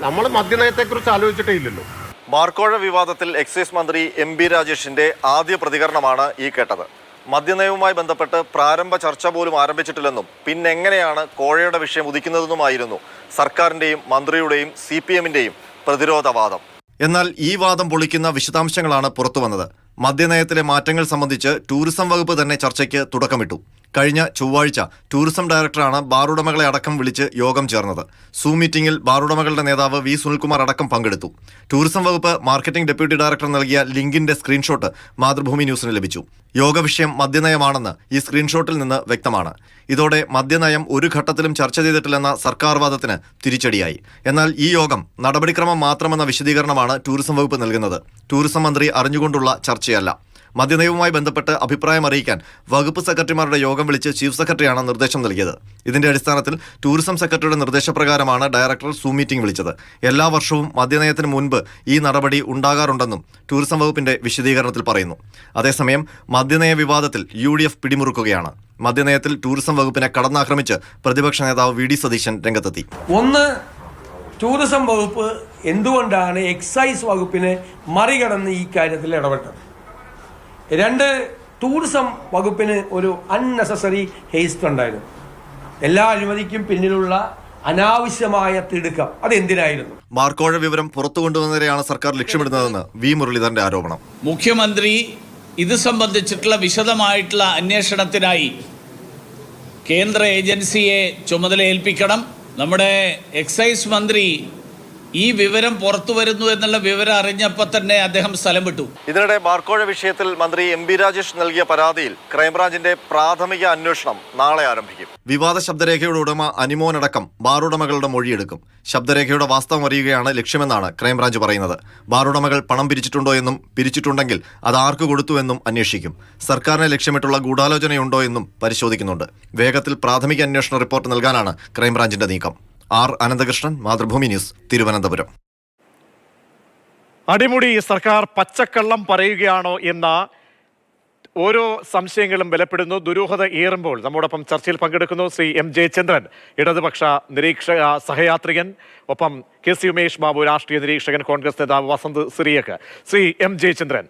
നമ്മൾ മദ്യനയത്തെക്കുറിച്ച് ആലോചിച്ചിട്ടേ ഇല്ലല്ലോ. മാർക്കോഴ വിവാദത്തിൽ എക്സൈസ് മന്ത്രി എം.ബി. രാജേഷിന്റെ ആദ്യ പ്രതികരണമാണ് ഈ കേട്ടത്. മദ്യനയവുമായി ബന്ധപ്പെട്ട് പ്രാരംഭ ചർച്ച പോലും ആരംഭിച്ചിട്ടില്ലെന്നും പിന്നെങ്ങനെയാണ് കോഴയുടെ വിഷയം ഉദിക്കുന്നതെന്നുമായിരുന്നു സർക്കാരിന്റെയും മന്ത്രിയുടെയും CPM-ന്റെയും പ്രതിരോധവാദം. എന്നാൽ ഈ വാദം പൊളിക്കുന്ന വിശദാംശങ്ങളാണ് പുറത്തുവന്നത്. മദ്യനയത്തിലെ മാറ്റങ്ങൾ സംബന്ധിച്ച് ടൂറിസം വകുപ്പ് തന്നെ ചർച്ചയ്ക്ക് തുടക്കമിട്ടു. കഴിഞ്ഞ ചൊവ്വാഴ്ച ടൂറിസം ഡയറക്ടറാണ് ബാറുടമകളെ അടക്കം വിളിച്ച് യോഗം ചേർന്നത്. സൂം മീറ്റിംഗിൽ ബാറുടമകളുടെ നേതാവ് വി സുനിൽകുമാർ അടക്കം പങ്കെടുത്തു. ടൂറിസം വകുപ്പ് മാർക്കറ്റിംഗ് ഡെപ്യൂട്ടി ഡയറക്ടർ നൽകിയ ലിങ്കിന്റെ സ്ക്രീൻഷോട്ട് മാതൃഭൂമി ന്യൂസിന് ലഭിച്ചു. യോഗ വിഷയം മദ്യനയമാണെന്ന് ഈ സ്ക്രീൻഷോട്ടിൽ നിന്ന് വ്യക്തമാണ്. ഇതോടെ മദ്യനയം ഒരു ഘട്ടത്തിലും ചർച്ച ചെയ്തിട്ടില്ലെന്ന സർക്കാർ വാദത്തിന് തിരിച്ചടിയായി. എന്നാൽ ഈ യോഗം നടപടിക്രമം മാത്രമെന്ന വിശദീകരണമാണ് ടൂറിസം വകുപ്പ് നൽകുന്നത്. ടൂറിസം മന്ത്രി അറിഞ്ഞുകൊണ്ടുള്ള ചർച്ചയല്ല. മദ്യനയവുമായി ബന്ധപ്പെട്ട് അഭിപ്രായം അറിയിക്കാൻ വകുപ്പ് സെക്രട്ടറിമാരുടെ യോഗം വിളിച്ച് ചീഫ് സെക്രട്ടറിയാണ് നിർദ്ദേശം നൽകിയത്. ഇതിന്റെ അടിസ്ഥാനത്തിൽ ടൂറിസം സെക്രട്ടറിയുടെ നിർദ്ദേശപ്രകാരമാണ് ഡയറക്ടർ സൂം മീറ്റിംഗ് വിളിച്ചത്. എല്ലാ വർഷവും മദ്യനയത്തിന് മുൻപ് ഈ നടപടി ഉണ്ടാകാറുണ്ടെന്നും ടൂറിസം വകുപ്പിന്റെ വിശദീകരണത്തിൽ പറയുന്നു. അതേസമയം മദ്യനയ വിവാദത്തിൽ UDF പിടിമുറുക്കുകയാണ്. മദ്യനയത്തിൽ ടൂറിസം വകുപ്പിനെ കടന്നാക്രമിച്ച് പ്രതിപക്ഷ നേതാവ് VD സതീശൻ രംഗത്തെത്തി. ഒന്ന്, ടൂറിസം വകുപ്പ് എന്തുകൊണ്ടാണ് എക്സൈസ് വകുപ്പിനെ മറികടന്ന് ഈ കാര്യത്തിൽ ഇടപെട്ടത്? രണ്ട്, ടൂറിസം വകുപ്പിന് ഒരു അൺനെസസറി ഹേസ്റ്റ് ഉണ്ടായിരുന്നു. എല്ലാ അഴിമതിക്കും പിന്നിലുള്ള അനാവശ്യമായ തിടുക്കം അതെന്തിനായിരുന്നു? മാർക്കോഴ വിവരം പുറത്തു കൊണ്ടുവന്നവരെയാണ് സർക്കാർ ലക്ഷ്യമിടുന്നതെന്ന് V മുരളീധരന്റെ ആരോപണം. മുഖ്യമന്ത്രി ഇത് സംബന്ധിച്ചിട്ടുള്ള വിശദമായിട്ടുള്ള അന്വേഷണത്തിനായി കേന്ദ്ര ഏജൻസിയെ ചുമതല ഏൽപ്പിക്കണം. നമ്മുടെ എക്സൈസ് മന്ത്രി ഈ വിവരം പുറത്തു വരുന്നു എന്നുള്ള വിവരം അറിഞ്ഞപ്പോൾ തന്നെ അദ്ദേഹം സ്ഥലം വിട്ടു. ഇതിനിടെ ബാർക്കോഴ വിഷയത്തിൽ മന്ത്രി M.B. രാജേഷ് നൽകിയ പരാതിയിൽ ക്രൈംബ്രാഞ്ചിന്റെ പ്രാഥമിക അന്വേഷണം നാളെ ആരംഭിക്കും. വിവാദ ശബ്ദരേഖയുടെ ഉടമ അനിമോനടക്കം ബാറുടമകളുടെ മൊഴിയെടുക്കും. ശബ്ദരേഖയുടെ വാസ്തവം അറിയുകയാണ് ലക്ഷ്യമെന്നാണ് ക്രൈംബ്രാഞ്ച് പറയുന്നത്. ബാറുടമകൾ പണം പിരിച്ചിട്ടുണ്ടോ എന്നും പിരിച്ചിട്ടുണ്ടെങ്കിൽ അത് ആർക്ക് കൊടുത്തുവെന്നും അന്വേഷിക്കും. സർക്കാരിനെ ലക്ഷ്യമിട്ടുള്ള ഗൂഢാലോചനയുണ്ടോ എന്നും പരിശോധിക്കുന്നുണ്ട്. വേഗത്തിൽ പ്രാഥമിക അന്വേഷണ റിപ്പോർട്ട് നൽകാനാണ് ക്രൈംബ്രാഞ്ചിന്റെ നീക്കം. R. അനന്തകൃഷ്ണൻ, മാതൃഭൂമി ന്യൂസ്, തിരുവനന്തപുരം. അടിമുടി സർക്കാർ പച്ചക്കള്ളം പറയുകയാണോ എന്ന ഓരോ സംശയങ്ങളും ബലപ്പെടുന്നു. ദുരൂഹത ഏറുമ്പോൾ നമ്മോടൊപ്പം ചർച്ചയിൽ പങ്കെടുക്കുന്നു ശ്രീ M. ജയചന്ദ്രൻ, ഇടതുപക്ഷ സഹയാത്രികൻ, ഒപ്പം KC ഉമേഷ് ബാബു, രാഷ്ട്രീയ നിരീക്ഷകൻ, കോൺഗ്രസ് നേതാവ് വസന്ത് സിറിയക്ക്. ശ്രീ M. ജയചന്ദ്രൻ,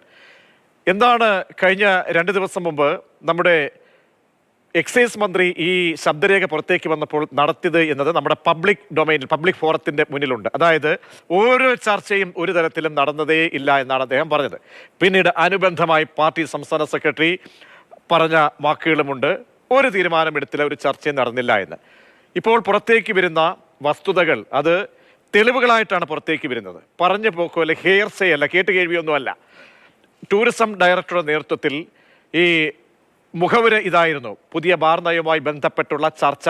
എന്താണ് കഴിഞ്ഞ 2 ദിവസം മുമ്പ് നമ്മുടെ എക്സൈസ് മന്ത്രി ഈ ശബ്ദരേഖ പുറത്തേക്ക് വന്നപ്പോൾ നടത്തിയത് എന്നത് നമ്മുടെ പബ്ലിക് ഡൊമൈനിൽ, പബ്ലിക് ഫോറത്തിന്റെ മുന്നിലുണ്ട്. അതായത് ഓരോ ചർച്ചയും ഒരു തരത്തിലും നടന്നതേ ഇല്ല എന്നാണ് അദ്ദേഹം പറഞ്ഞത്. പിന്നീട് അനുബന്ധമായി പാർട്ടി സംസ്ഥാന സെക്രട്ടറി പറഞ്ഞ വാക്കുകളുമുണ്ട്, ഒരു തീരുമാനമെടുത്തില്ല, ഒരു ചർച്ചയും നടന്നില്ല എന്ന്. ഇപ്പോൾ പുറത്തേക്ക് വരുന്ന വസ്തുതകൾ അത് തെളിവുകളായിട്ടാണ് പുറത്തേക്ക് വരുന്നത്. പറഞ്ഞു പോക്കോ അല്ലെ ഹെയർസേ അല്ല, കേട്ടുകേഴ്വിയൊന്നുമല്ല. ടൂറിസം ഡയറക്ടറുടെ നേതൃത്വത്തിൽ ഈ മുഖവുര ഇതായിരുന്നു, പുതിയ ബാർ നയവുമായി ബന്ധപ്പെട്ടുള്ള ചർച്ച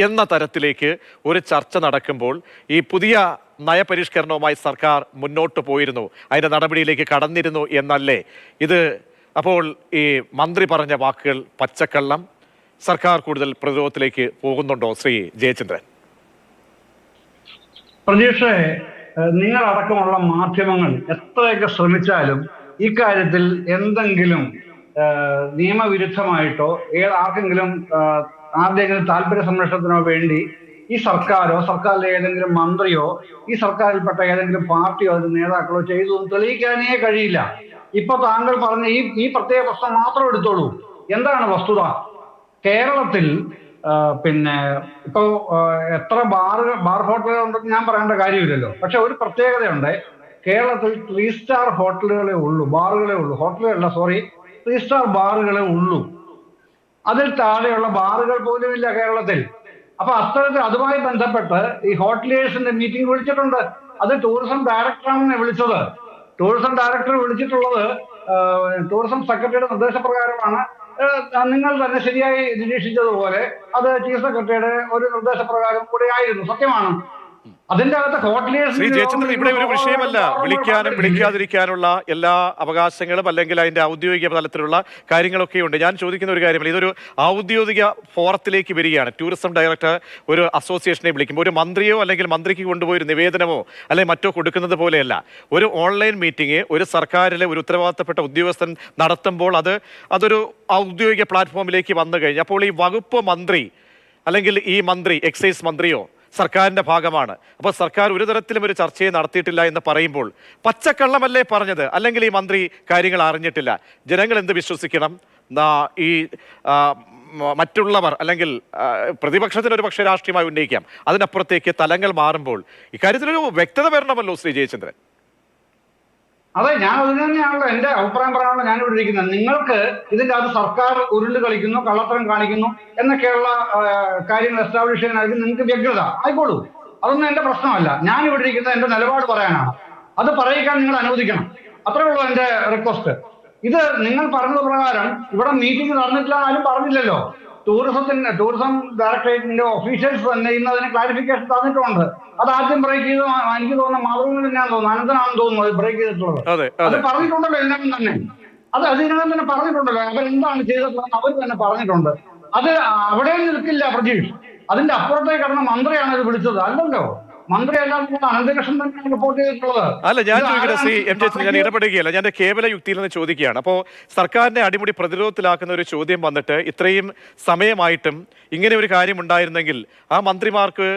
എന്ന തരത്തിലേക്ക് ഒരു ചർച്ച നടക്കുമ്പോൾ ഈ പുതിയ നയപരിഷ്കരണവുമായി സർക്കാർ മുന്നോട്ട് പോയിരുന്നു, അതിൻ്റെ നടപടിയിലേക്ക് കടന്നിരുന്നു എന്നല്ലേ ഇത്? അപ്പോൾ ഈ മന്ത്രി പറഞ്ഞ വാക്കുകൾ പച്ചക്കള്ളം, സർക്കാർ കൂടുതൽ പ്രതിരോധത്തിലേക്ക് പോകുന്നുണ്ടോ? ശ്രീ ജയചന്ദ്രൻ. പ്രതീക്ഷ, നിങ്ങളടക്കമുള്ള മാധ്യമങ്ങൾ എത്രയൊക്കെ ശ്രമിച്ചാലും ഇക്കാര്യത്തിൽ എന്തെങ്കിലും നിയമവിരുദ്ധമായിട്ടോ ആരുടെയെങ്കിലും താല്പര്യ സംരക്ഷണത്തിനോ വേണ്ടി ഈ സർക്കാരോ സർക്കാരിലെ ഏതെങ്കിലും മന്ത്രിയോ ഈ സർക്കാരിൽപ്പെട്ട ഏതെങ്കിലും പാർട്ടിയോ അതിന്റെ നേതാക്കളോ ചെയ്തു തെളിയിക്കാനേ കഴിയില്ല. ഇപ്പൊ താങ്കൾ പറഞ്ഞ ഈ പ്രത്യേക പ്രശ്നം മാത്രം എടുത്തോളൂ. എന്താണ് വസ്തുത? കേരളത്തിൽ ഇപ്പോ എത്ര ബാർ ഹോട്ടലുകൾ ഉണ്ടെന്ന് ഞാൻ പറയേണ്ട കാര്യമില്ലല്ലോ. പക്ഷെ ഒരു പ്രത്യേകതയുണ്ട്, കേരളത്തിൽ 3 സ്റ്റാർ ഹോട്ടലുകളെ ഉള്ളൂ, ബാറുകളെ ഉള്ളൂ. ഹോട്ടലുകളല്ല, സോറി, 3 സ്റ്റാർ ബാറുകളെ ഉള്ളൂ. അതിൽ താഴെയുള്ള ബാറുകൾ പോലും ഇല്ല കേരളത്തിൽ. അപ്പൊ അത്തരത്തിൽ അതുമായി ബന്ധപ്പെട്ട് ഈ ഹോട്ടലിയേഴ്സിന്റെ മീറ്റിംഗ് വിളിച്ചിട്ടുണ്ട്. അത് ടൂറിസം ഡയറക്ടറാണ് വിളിച്ചത്. ടൂറിസം ഡയറക്ടർ വിളിച്ചിട്ടുള്ളത് ടൂറിസം സെക്രട്ടറിയുടെ നിർദ്ദേശപ്രകാരമാണ്. നിങ്ങൾ തന്നെ ശരിയായി നിരീക്ഷിച്ചതുപോലെ അത് ചീഫ് സെക്രട്ടറിയുടെ ഒരു നിർദ്ദേശപ്രകാരം കൂടെ ആയിരുന്നു. സത്യമാണ്. അതിന്റെ അകത്ത് ശ്രീ ജയചന്ദ്രൻ, ഇവിടെ ഒരു വിഷയമല്ല വിളിക്കാനും വിളിക്കാതിരിക്കാനുള്ള എല്ലാ അവകാശങ്ങളും അല്ലെങ്കിൽ അതിന്റെ ഔദ്യോഗിക തലത്തിലുള്ള കാര്യങ്ങളൊക്കെ ഉണ്ട്. ഞാൻ ചോദിക്കുന്ന ഒരു കാര്യമല്ല, ഇതൊരു ഔദ്യോഗിക ഫോറത്തിലേക്ക് വരികയാണ്. ടൂറിസം ഡയറക്ടർ ഒരു അസോസിയേഷനെ വിളിക്കുമ്പോൾ ഒരു മന്ത്രിയോ അല്ലെങ്കിൽ മന്ത്രിക്ക് കൊണ്ടുപോയി ഒരു നിവേദനമോ അല്ലെങ്കിൽ മറ്റോ കൊടുക്കുന്നത് പോലെയല്ല. ഒരു ഓൺലൈൻ മീറ്റിംഗ് ഒരു സർക്കാരിലെ ഒരു ഉത്തരവാദിത്തപ്പെട്ട ഉദ്യോഗസ്ഥൻ നടത്തുമ്പോൾ അതൊരു ഔദ്യോഗിക പ്ലാറ്റ്ഫോമിലേക്ക് വന്നു കഴിഞ്ഞു. അപ്പോൾ ഈ വകുപ്പ് മന്ത്രി അല്ലെങ്കിൽ ഈ മന്ത്രി, എക്സൈസ് മന്ത്രിയോ സർക്കാരിന്റെ ഭാഗമാണ്. അപ്പോൾ സർക്കാർ ഒരു തരത്തിലും ഒരു ചർച്ചയെ നടത്തിയിട്ടില്ല എന്ന് പറയുമ്പോൾ പച്ചക്കള്ളമല്ലേ പറഞ്ഞത്? അല്ലെങ്കിൽ ഈ മന്ത്രി കാര്യങ്ങൾ അറിഞ്ഞിട്ടില്ല? ജനങ്ങൾ എന്ത് വിശ്വസിക്കണം? ഈ മറ്റുള്ളവർ അല്ലെങ്കിൽ പ്രതിപക്ഷത്തിന് ഒരു പക്ഷേ രാഷ്ട്രീയമായി ഉന്നയിക്കാം, അതിനപ്പുറത്തേക്ക് തലങ്ങൾ മാറുമ്പോൾ ഇക്കാര്യത്തിലൊരു വ്യക്തത വരണമല്ലോ ശ്രീ ജയചന്ദ്രൻ. അതെ, ഞാൻ അതിന് തന്നെയാണല്ലോ എന്റെ അഭിപ്രായം പറയാനുള്ള ഞാൻ ഇവിടെ ഇരിക്കുന്നത്. നിങ്ങൾക്ക് ഇതിന്റെ അത് സർക്കാർ ഉരുണ്ട് കളിക്കുന്നു, കള്ളത്തരം കാണിക്കുന്നു എന്നൊക്കെയുള്ള കാര്യങ്ങൾ എസ്റ്റാബ്ലിഷ് ചെയ്യാനായിരിക്കും നിങ്ങൾക്ക് വ്യഗ്രത ആയിക്കോളൂ. അതൊന്നും എന്റെ പ്രശ്നമല്ല. ഞാൻ ഇവിടെ ഇരിക്കുന്നത് എന്റെ നിലപാട് പറയാനാണ്. അത് പറയിക്കാൻ നിങ്ങൾ അനുവദിക്കണം. അത്രേ ഉള്ളൂ എന്റെ റിക്വസ്റ്റ്. ഇത് നിങ്ങൾ പറഞ്ഞത് പ്രകാരം ഇവിടെ മീറ്റിംഗ് നടന്നിട്ടില്ല ആരും പറഞ്ഞില്ലല്ലോ. ടൂറിസം ഡയറക്ടറേറ്റിന്റെ ഒഫീഷ്യൽസ് തന്നെ ഇന്ന് അതിന് ക്ലാരിഫിക്കേഷൻ തന്നിട്ടുണ്ട്. അത് ആദ്യം ബ്രേക്ക് ചെയ്ത് എനിക്ക് തോന്നുന്ന മാതൃഭൂമി തന്നെയാണെന്ന് തോന്നുന്നു, അനന്തനാണെന്ന് തോന്നുന്നു അത് ബ്രേക്ക് ചെയ്തിട്ടുള്ളത്. അത് പറഞ്ഞിട്ടുണ്ടല്ലോ ഇതിനകം തന്നെ. അത് ഇതിനകം തന്നെ പറഞ്ഞിട്ടുണ്ടല്ലോ. അവരെന്താണ് ചെയ്തിട്ടുള്ളത് അവർ തന്നെ പറഞ്ഞിട്ടുണ്ട്. അത് അവിടെ നിൽക്കില്ല പ്രതീഷ്. അതിന്റെ അപ്പുറത്തേക്ക് കടന്ന മന്ത്രിയാണ് ഇത് വിളിച്ചത്, അല്ലല്ലോ. മന്ത്രി അല്ലാതെ അനന്തകൃഷ്ണൻ തന്നെ റിപ്പോർട്ട് ചെയ്തിട്ടുള്ളത്. അല്ല, ഞാൻ ചോദിക്കട്ടെ ശ്രീ എം ജെ, ഞാൻ ഇടപെടുകയല്ല, ഞാൻ കേവല യുക്തിയിൽ നിന്ന് ചോദിക്കുകയാണ്. അപ്പോൾ സർക്കാരിനെ അടിമുടി പ്രതിരോധത്തിലാക്കുന്ന ഒരു ചോദ്യം വന്നിട്ട് ഇത്രയും സമയമായിട്ടും ഇങ്ങനെ ഒരു കാര്യം ഉണ്ടായിരുന്നെങ്കിൽ ആ മന്ത്രിമാർക്ക്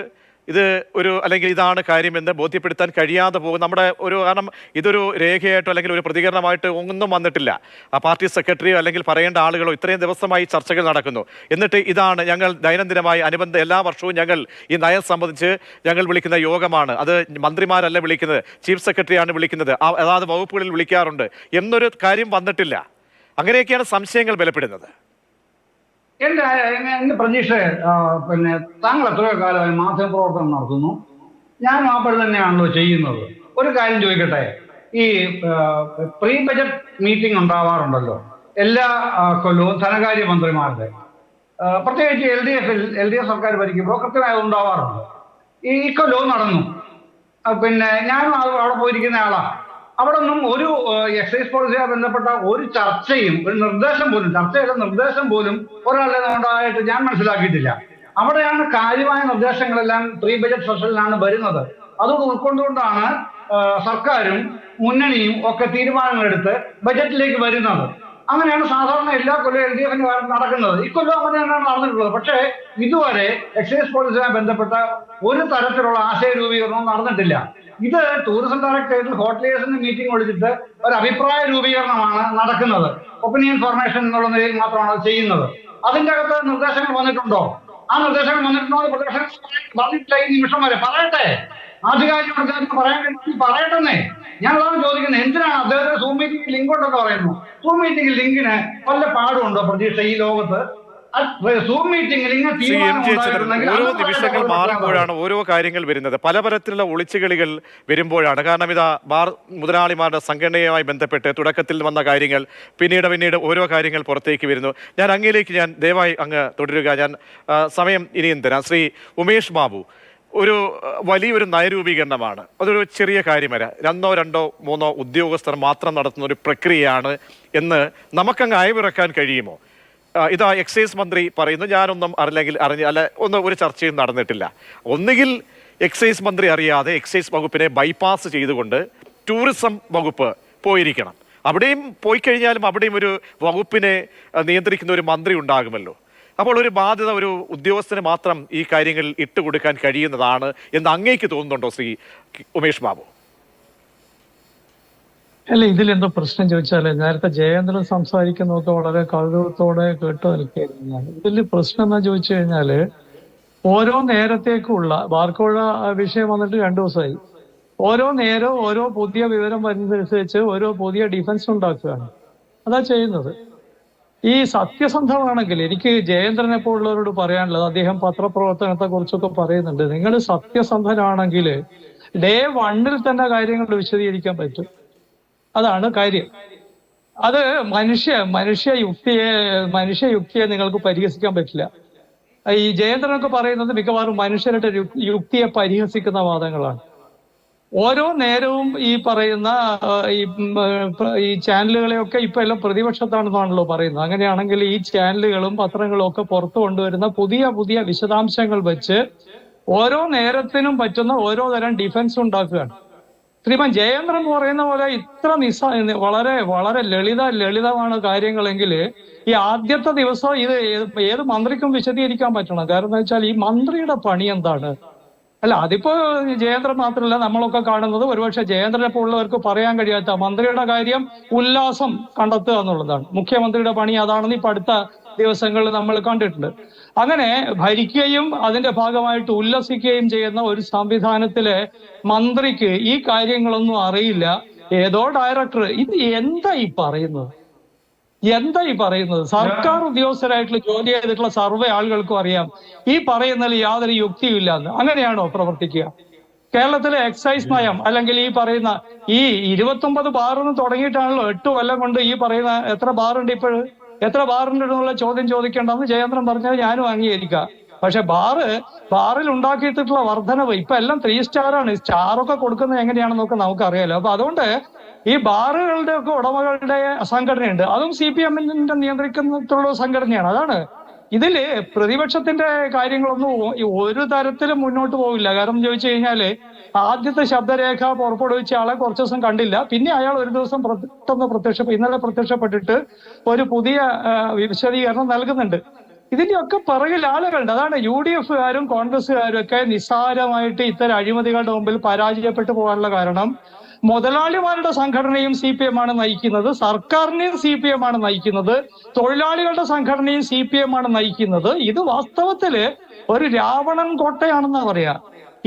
ഇത് ഒരു അല്ലെങ്കിൽ ഇതാണ് കാര്യമെന്ന് ബോധ്യപ്പെടുത്താൻ കഴിയാതെ പോകും. നമ്മുടെ കാരണം ഇതൊരു രേഖയായിട്ടോ അല്ലെങ്കിൽ ഒരു പ്രതികരണമായിട്ട് ഒന്നും വന്നിട്ടില്ല. ആ പാർട്ടി സെക്രട്ടറിയോ അല്ലെങ്കിൽ പറയേണ്ട ആളുകളോ ഇത്രയും ദിവസമായി ചർച്ചകൾ നടക്കുന്നു. എന്നിട്ട് ഇതാണ് ഞങ്ങൾ ദൈനംദിനമായി എല്ലാ വർഷവും ഞങ്ങൾ ഈ നയം സംബന്ധിച്ച് ഞങ്ങൾ വിളിക്കുന്ന യോഗമാണ്, അത് മന്ത്രിമാരല്ല വിളിക്കുന്നത്, ചീഫ് സെക്രട്ടറിയാണ് വിളിക്കുന്നത്, അതാത് വകുപ്പുകളിൽ വിളിക്കാറുണ്ട് എന്നൊരു കാര്യം വന്നിട്ടില്ല. അങ്ങനെയൊക്കെയാണ് സംശയങ്ങൾ ബലപ്പെടുന്നത്. എന്റെ പ്രതീക്ഷ, പിന്നെ താങ്കൾ എത്രയോ കാലമായി മാധ്യമപ്രവർത്തനം നടത്തുന്നു, ഞാനും ആ പടി തന്നെയാണല്ലോ ചെയ്യുന്നത്. ഒരു കാര്യം ചോദിക്കട്ടെ, ഈ പ്രീ ബജറ്റ് മീറ്റിംഗ് ഉണ്ടാവാറുണ്ടല്ലോ എല്ലാ കൊല്ലവും ധനകാര്യ മന്ത്രിമാരുടെ, പ്രത്യേകിച്ച് എൽ ഡി എഫ് സർക്കാർ ഭരിക്കുമ്പോൾ കൃത്യമായി ഉണ്ടാവാറുണ്ട്. ഈ കൊല്ലവും നടന്നു. പിന്നെ ഞാനും അവിടെ പോയിരിക്കുന്ന ആളാണ്. അവിടെ ഒന്നും ഒരു എക്സൈസ് പോളിസിയുമായി ബന്ധപ്പെട്ട ഒരു ചർച്ചയും ഒരു നിർദ്ദേശം പോലും, ചർച്ചയുടെ നിർദ്ദേശം പോലും ഒരാളുടെ ഉണ്ടായിട്ട് ഞാൻ മനസ്സിലാക്കിയിട്ടില്ല. അവിടെയാണ് കാര്യമായ നിർദ്ദേശങ്ങളെല്ലാം പ്രീ ബജറ്റ് സെഷനിലാണ് വരുന്നത്. അതോട് ഉൾക്കൊണ്ടുകൊണ്ടാണ് സർക്കാരും മുന്നണിയും ഒക്കെ തീരുമാനങ്ങളെടുത്ത് ബജറ്റിലേക്ക് വരുന്നത്. അങ്ങനെയാണ് സാധാരണ എല്ലാ കൊല്ലവും എൽ ഡി എഫിന്റെ കാലത്ത് നടക്കുന്നത്. ഇക്കൊല്ലം അങ്ങനെ തന്നെയാണ് നടന്നിട്ടുള്ളത്. പക്ഷേ ഇതുവരെ എക്സൈസ് പോളിസിയുമായി ബന്ധപ്പെട്ട ഒരു തരത്തിലുള്ള ആശയ രൂപീകരണവും നടന്നിട്ടില്ല. ഇത് ടൂറിസം ഡയറക്ടറേറ്റിൽ ഹോട്ടലിയേഴ്സിന്റെ മീറ്റിംഗ് വിളിച്ചിട്ട് ഒരു അഭിപ്രായ രൂപീകരണമാണ് നടക്കുന്നത്. ഒപ്പീനിയൻ ഫോർമേഷൻ എന്നുള്ള നിലയിൽ മാത്രമാണ് അത് ചെയ്യുന്നത്. അതിന്റെ അകത്ത് നിർദ്ദേശങ്ങൾ വന്നിട്ടുണ്ടോ? ആ നിർദ്ദേശങ്ങൾ വന്നിട്ടുണ്ടോ? പ്രദർശനം വന്നിട്ടില്ല ഈ നിമിഷം വരെ. പറയട്ടെ, ആധികാരിക പറയാൻ വേണ്ടി പറയട്ടെന്നേ. ഞാൻ അതാണ് ചോദിക്കുന്നത്. എന്തിനാണ് അദ്ദേഹത്തിന് സൂം മീറ്റിംഗ് ലിങ്ക് ഉണ്ടെന്ന് പറയുന്നു? സൂം മീറ്റിംഗ് ലിങ്കിന് വല്ല പാടുണ്ടോ പ്രതീക്ഷ ഈ ലോകത്ത്? ഓരോ നിമിഷങ്ങൾ മാറുമ്പോഴാണ് ഓരോ കാര്യങ്ങൾ വരുന്നത്, പലതരത്തിലുള്ള ഒളിച്ചുകളികൾ വരുമ്പോഴാണ്. കാരണം ഇതാ ബാർ മുതലാളിമാരുടെ സംഘടനയുമായി ബന്ധപ്പെട്ട് തുടക്കത്തിൽ വന്ന കാര്യങ്ങൾ പിന്നീട് ഓരോ കാര്യങ്ങൾ പുറത്തേക്ക് വരുന്നു. ഞാൻ അങ്ങയിലേക്ക് ദയവായി അങ്ങ് തുടരുക. ഞാൻ സമയം ഇനിയും തരാം. ശ്രീ ഉമേഷ് ബാബു, ഒരു വലിയൊരു നയരൂപീകരണമാണ്, അതൊരു ചെറിയ കാര്യമല്ല. 2 2 3 ഉദ്യോഗസ്ഥർ മാത്രം നടത്തുന്ന ഒരു പ്രക്രിയയാണ് എന്ന് നമുക്കങ്ങ് അയവിറക്കാൻ കഴിയുമോ? ഇതാ എക്സൈസ് മന്ത്രി പറയുന്നു ഞാനൊന്നും ഒരു ചർച്ചയും നടന്നിട്ടില്ല. ഒന്നുകിൽ എക്സൈസ് മന്ത്രി അറിയാതെ എക്സൈസ് വകുപ്പിനെ ബൈപ്പാസ് ചെയ്തുകൊണ്ട് ടൂറിസം വകുപ്പ് പോയിരിക്കണം. അവിടെയും പോയി കഴിഞ്ഞാലും അവിടെയും ഒരു വകുപ്പിനെ നിയന്ത്രിക്കുന്ന ഒരു മന്ത്രി ഉണ്ടാകുമല്ലോ. അപ്പോൾ ഒരു ബാധ്യത ഒരു ഉദ്യോഗസ്ഥന് മാത്രം ഈ കാര്യങ്ങൾ ഇട്ടുകൊടുക്കാൻ കഴിയുന്നതാണ് എന്ന് അങ്ങേക്ക് തോന്നുന്നുണ്ടോ ശ്രീ ഉമേഷ് ബാബു? അല്ല, ഇതിലെന്തോ പ്രശ്നം ചോദിച്ചാല് നേരത്തെ ജയേന്ദ്രൻ സംസാരിക്കുന്നതൊക്കെ വളരെ കൗതുകത്തോടെ കേട്ടു നിൽക്കുകയായിരുന്നു ഞാൻ. ഇതിൽ പ്രശ്നം എന്താ ചോദിച്ചു കഴിഞ്ഞാല്, ഓരോ നേരത്തേക്കുള്ള ബാർക്കോഴ വിഷയം വന്നിട്ട് 2 ദിവസമായി. ഓരോ നേരവും ഓരോ പുതിയ വിവരം വരുന്നതനുസരിച്ച് ഓരോ പുതിയ ഡിഫൻസ് ഉണ്ടാക്കുകയാണ്. അതാ ചെയ്യുന്നത്. ഈ സത്യസന്ധമാണെങ്കിൽ എനിക്ക് ജയേന്ദ്രനെ പോലുള്ളവരോട് പറയാനുള്ളത്, അദ്ദേഹം പത്രപ്രവർത്തനത്തെ കുറിച്ചൊക്കെ പറയുന്നുണ്ട്, നിങ്ങൾ സത്യസന്ധനാണെങ്കിൽ ഡേ 1 തന്നെ കാര്യങ്ങൾ വിശദീകരിക്കാൻ പറ്റും. അതാണ് കാര്യം. അത് മനുഷ്യയുക്തിയെ നിങ്ങൾക്ക് പരിഹസിക്കാൻ പറ്റില്ല. ഈ ജയേന്ദ്രനൊക്കെ പറയുന്നത് മിക്കവാറും മനുഷ്യരുടെ യുക്തിയെ പരിഹസിക്കുന്ന വാദങ്ങളാണ്. ഓരോ നേരവും ഈ പറയുന്ന ഈ ചാനലുകളെയൊക്കെ ഇപ്പൊ എല്ലാം പ്രതിപക്ഷത്താണെന്നാണല്ലോ പറയുന്നത്. അങ്ങനെയാണെങ്കിൽ ഈ ചാനലുകളും പത്രങ്ങളും ഒക്കെ പുറത്തു കൊണ്ടുവരുന്ന പുതിയ വിശദാംശങ്ങൾ വെച്ച് ഓരോ നേരത്തിനും പറ്റുന്ന ഓരോ തരം ഡിഫൻസ് ഉണ്ടാക്കുകയാണ്. ശ്രീമാൻ ജയേന്ദ്രൻ പറയുന്ന പോലെ ഇത്ര വളരെ ലളിതമാണ് കാര്യങ്ങളെങ്കിൽ ഈ ആദ്യത്തെ ദിവസം ഇത് ഏത് മന്ത്രിക്കും വിശദീകരിക്കാൻ പറ്റണം. കാരണം എന്താ വെച്ചാൽ ഈ മന്ത്രിയുടെ പണി എന്താണ്? അല്ല, അതിപ്പോ ജയേന്ദ്രൻ മാത്രമല്ല, നമ്മളൊക്കെ കാണുന്നത് ഒരുപക്ഷെ ജയേന്ദ്രനെ പോലുള്ളവർക്ക് പറയാൻ കഴിയാത്ത മന്ത്രിയുടെ കാര്യം ഉല്ലാസം കണ്ടെത്തുക എന്നുള്ളതാണ്. മുഖ്യമന്ത്രിയുടെ പണി അതാണെന്ന് ഇപ്പൊ അടുത്ത ദിവസങ്ങളിൽ നമ്മൾ കണ്ടിട്ടുണ്ട്. അങ്ങനെ ഭരിക്കുകയും അതിന്റെ ഭാഗമായിട്ട് ഉല്ലസിക്കുകയും ചെയ്യുന്ന ഒരു സംവിധാനത്തിലെ മന്ത്രിക്ക് ഈ കാര്യങ്ങളൊന്നും അറിയില്ല. ഏതോ ഡയറക്ടർ ഇത് എന്താ ഈ പറയുന്നത്? സർക്കാർ ഉദ്യോഗസ്ഥരായിട്ടുള്ള ജോലി ചെയ്തിട്ടുള്ള സർവ്വേ ആളുകൾക്കും അറിയാം ഈ പറയുന്നതിൽ യാതൊരു യുക്തിയുമില്ല എന്ന്. അങ്ങനെയാണോ പ്രവർത്തിക്കുക? കേരളത്തിലെ എക്സൈസ് നയം അല്ലെങ്കിൽ ഈ പറയുന്ന ഈ 29 ബാറിന്ന് തുടങ്ങിയിട്ടാണല്ലോ 8 കൊല്ലം കൊണ്ട് ഈ പറയുന്ന എത്ര ബാറുണ്ട് ഇപ്പോഴും, എത്ര ബാറുണ്ട് എന്നുള്ള ചോദ്യം ചോദിക്കേണ്ടെന്ന് ജയേന്ദ്രൻ പറഞ്ഞത് ഞാനും അംഗീകരിക്കാം. പക്ഷെ ബാറിൽ ഉണ്ടാക്കിയിട്ടുള്ള വർധനവ് ഇപ്പൊ എല്ലാം 3 സ്റ്റാറാണ്. സ്റ്റാറൊക്കെ കൊടുക്കുന്നത് എങ്ങനെയാണെന്നൊക്കെ നമുക്കറിയാലോ. അപ്പൊ അതുകൊണ്ട് ഈ ബാറുകളുടെ ഒക്കെ ഉടമകളുടെ സംഘടനയുണ്ട്, അതും CPM നിയന്ത്രിക്കുന്നതിലുള്ള സംഘടനയാണ്. അതാണ് ഇതില് പ്രതിപക്ഷത്തിന്റെ കാര്യങ്ങളൊന്നും ഒരു തരത്തിലും മുന്നോട്ട് പോകില്ല. കാരണം ചോദിച്ചു കഴിഞ്ഞാല് ആദ്യത്തെ ശബ്ദരേഖ പുറപ്പെടുവിച്ച ആളെ കുറച്ചു ദിവസം കണ്ടില്ല, പിന്നെ അയാൾ ഒരു ദിവസം ഇന്നലെ പ്രത്യക്ഷപ്പെട്ടിട്ട് ഒരു പുതിയ വിശദീകരണം നൽകുന്നുണ്ട്. ഇതിന്റെയൊക്കെ പിറകിൽ ആളുകളുണ്ട്. അതാണ് UDF-കാരും കോൺഗ്രസ്സുകാരും ഒക്കെ നിസ്സാരമായിട്ട് ഇത്തരം അഴിമതികളുടെ മുമ്പിൽ പരാജയപ്പെട്ടു പോകാനുള്ള കാരണം. മുതലാളിമാരുടെ സംഘടനയും CPM ആണ് നയിക്കുന്നത്, സർക്കാരിനെയും CPM ആണ് നയിക്കുന്നത്, തൊഴിലാളികളുടെ സംഘടനയും CPM ആണ് നയിക്കുന്നത്. ഇത് വാസ്തവത്തില് ഒരു രാവണൻ കോട്ടയാണെന്നാ പറയാ.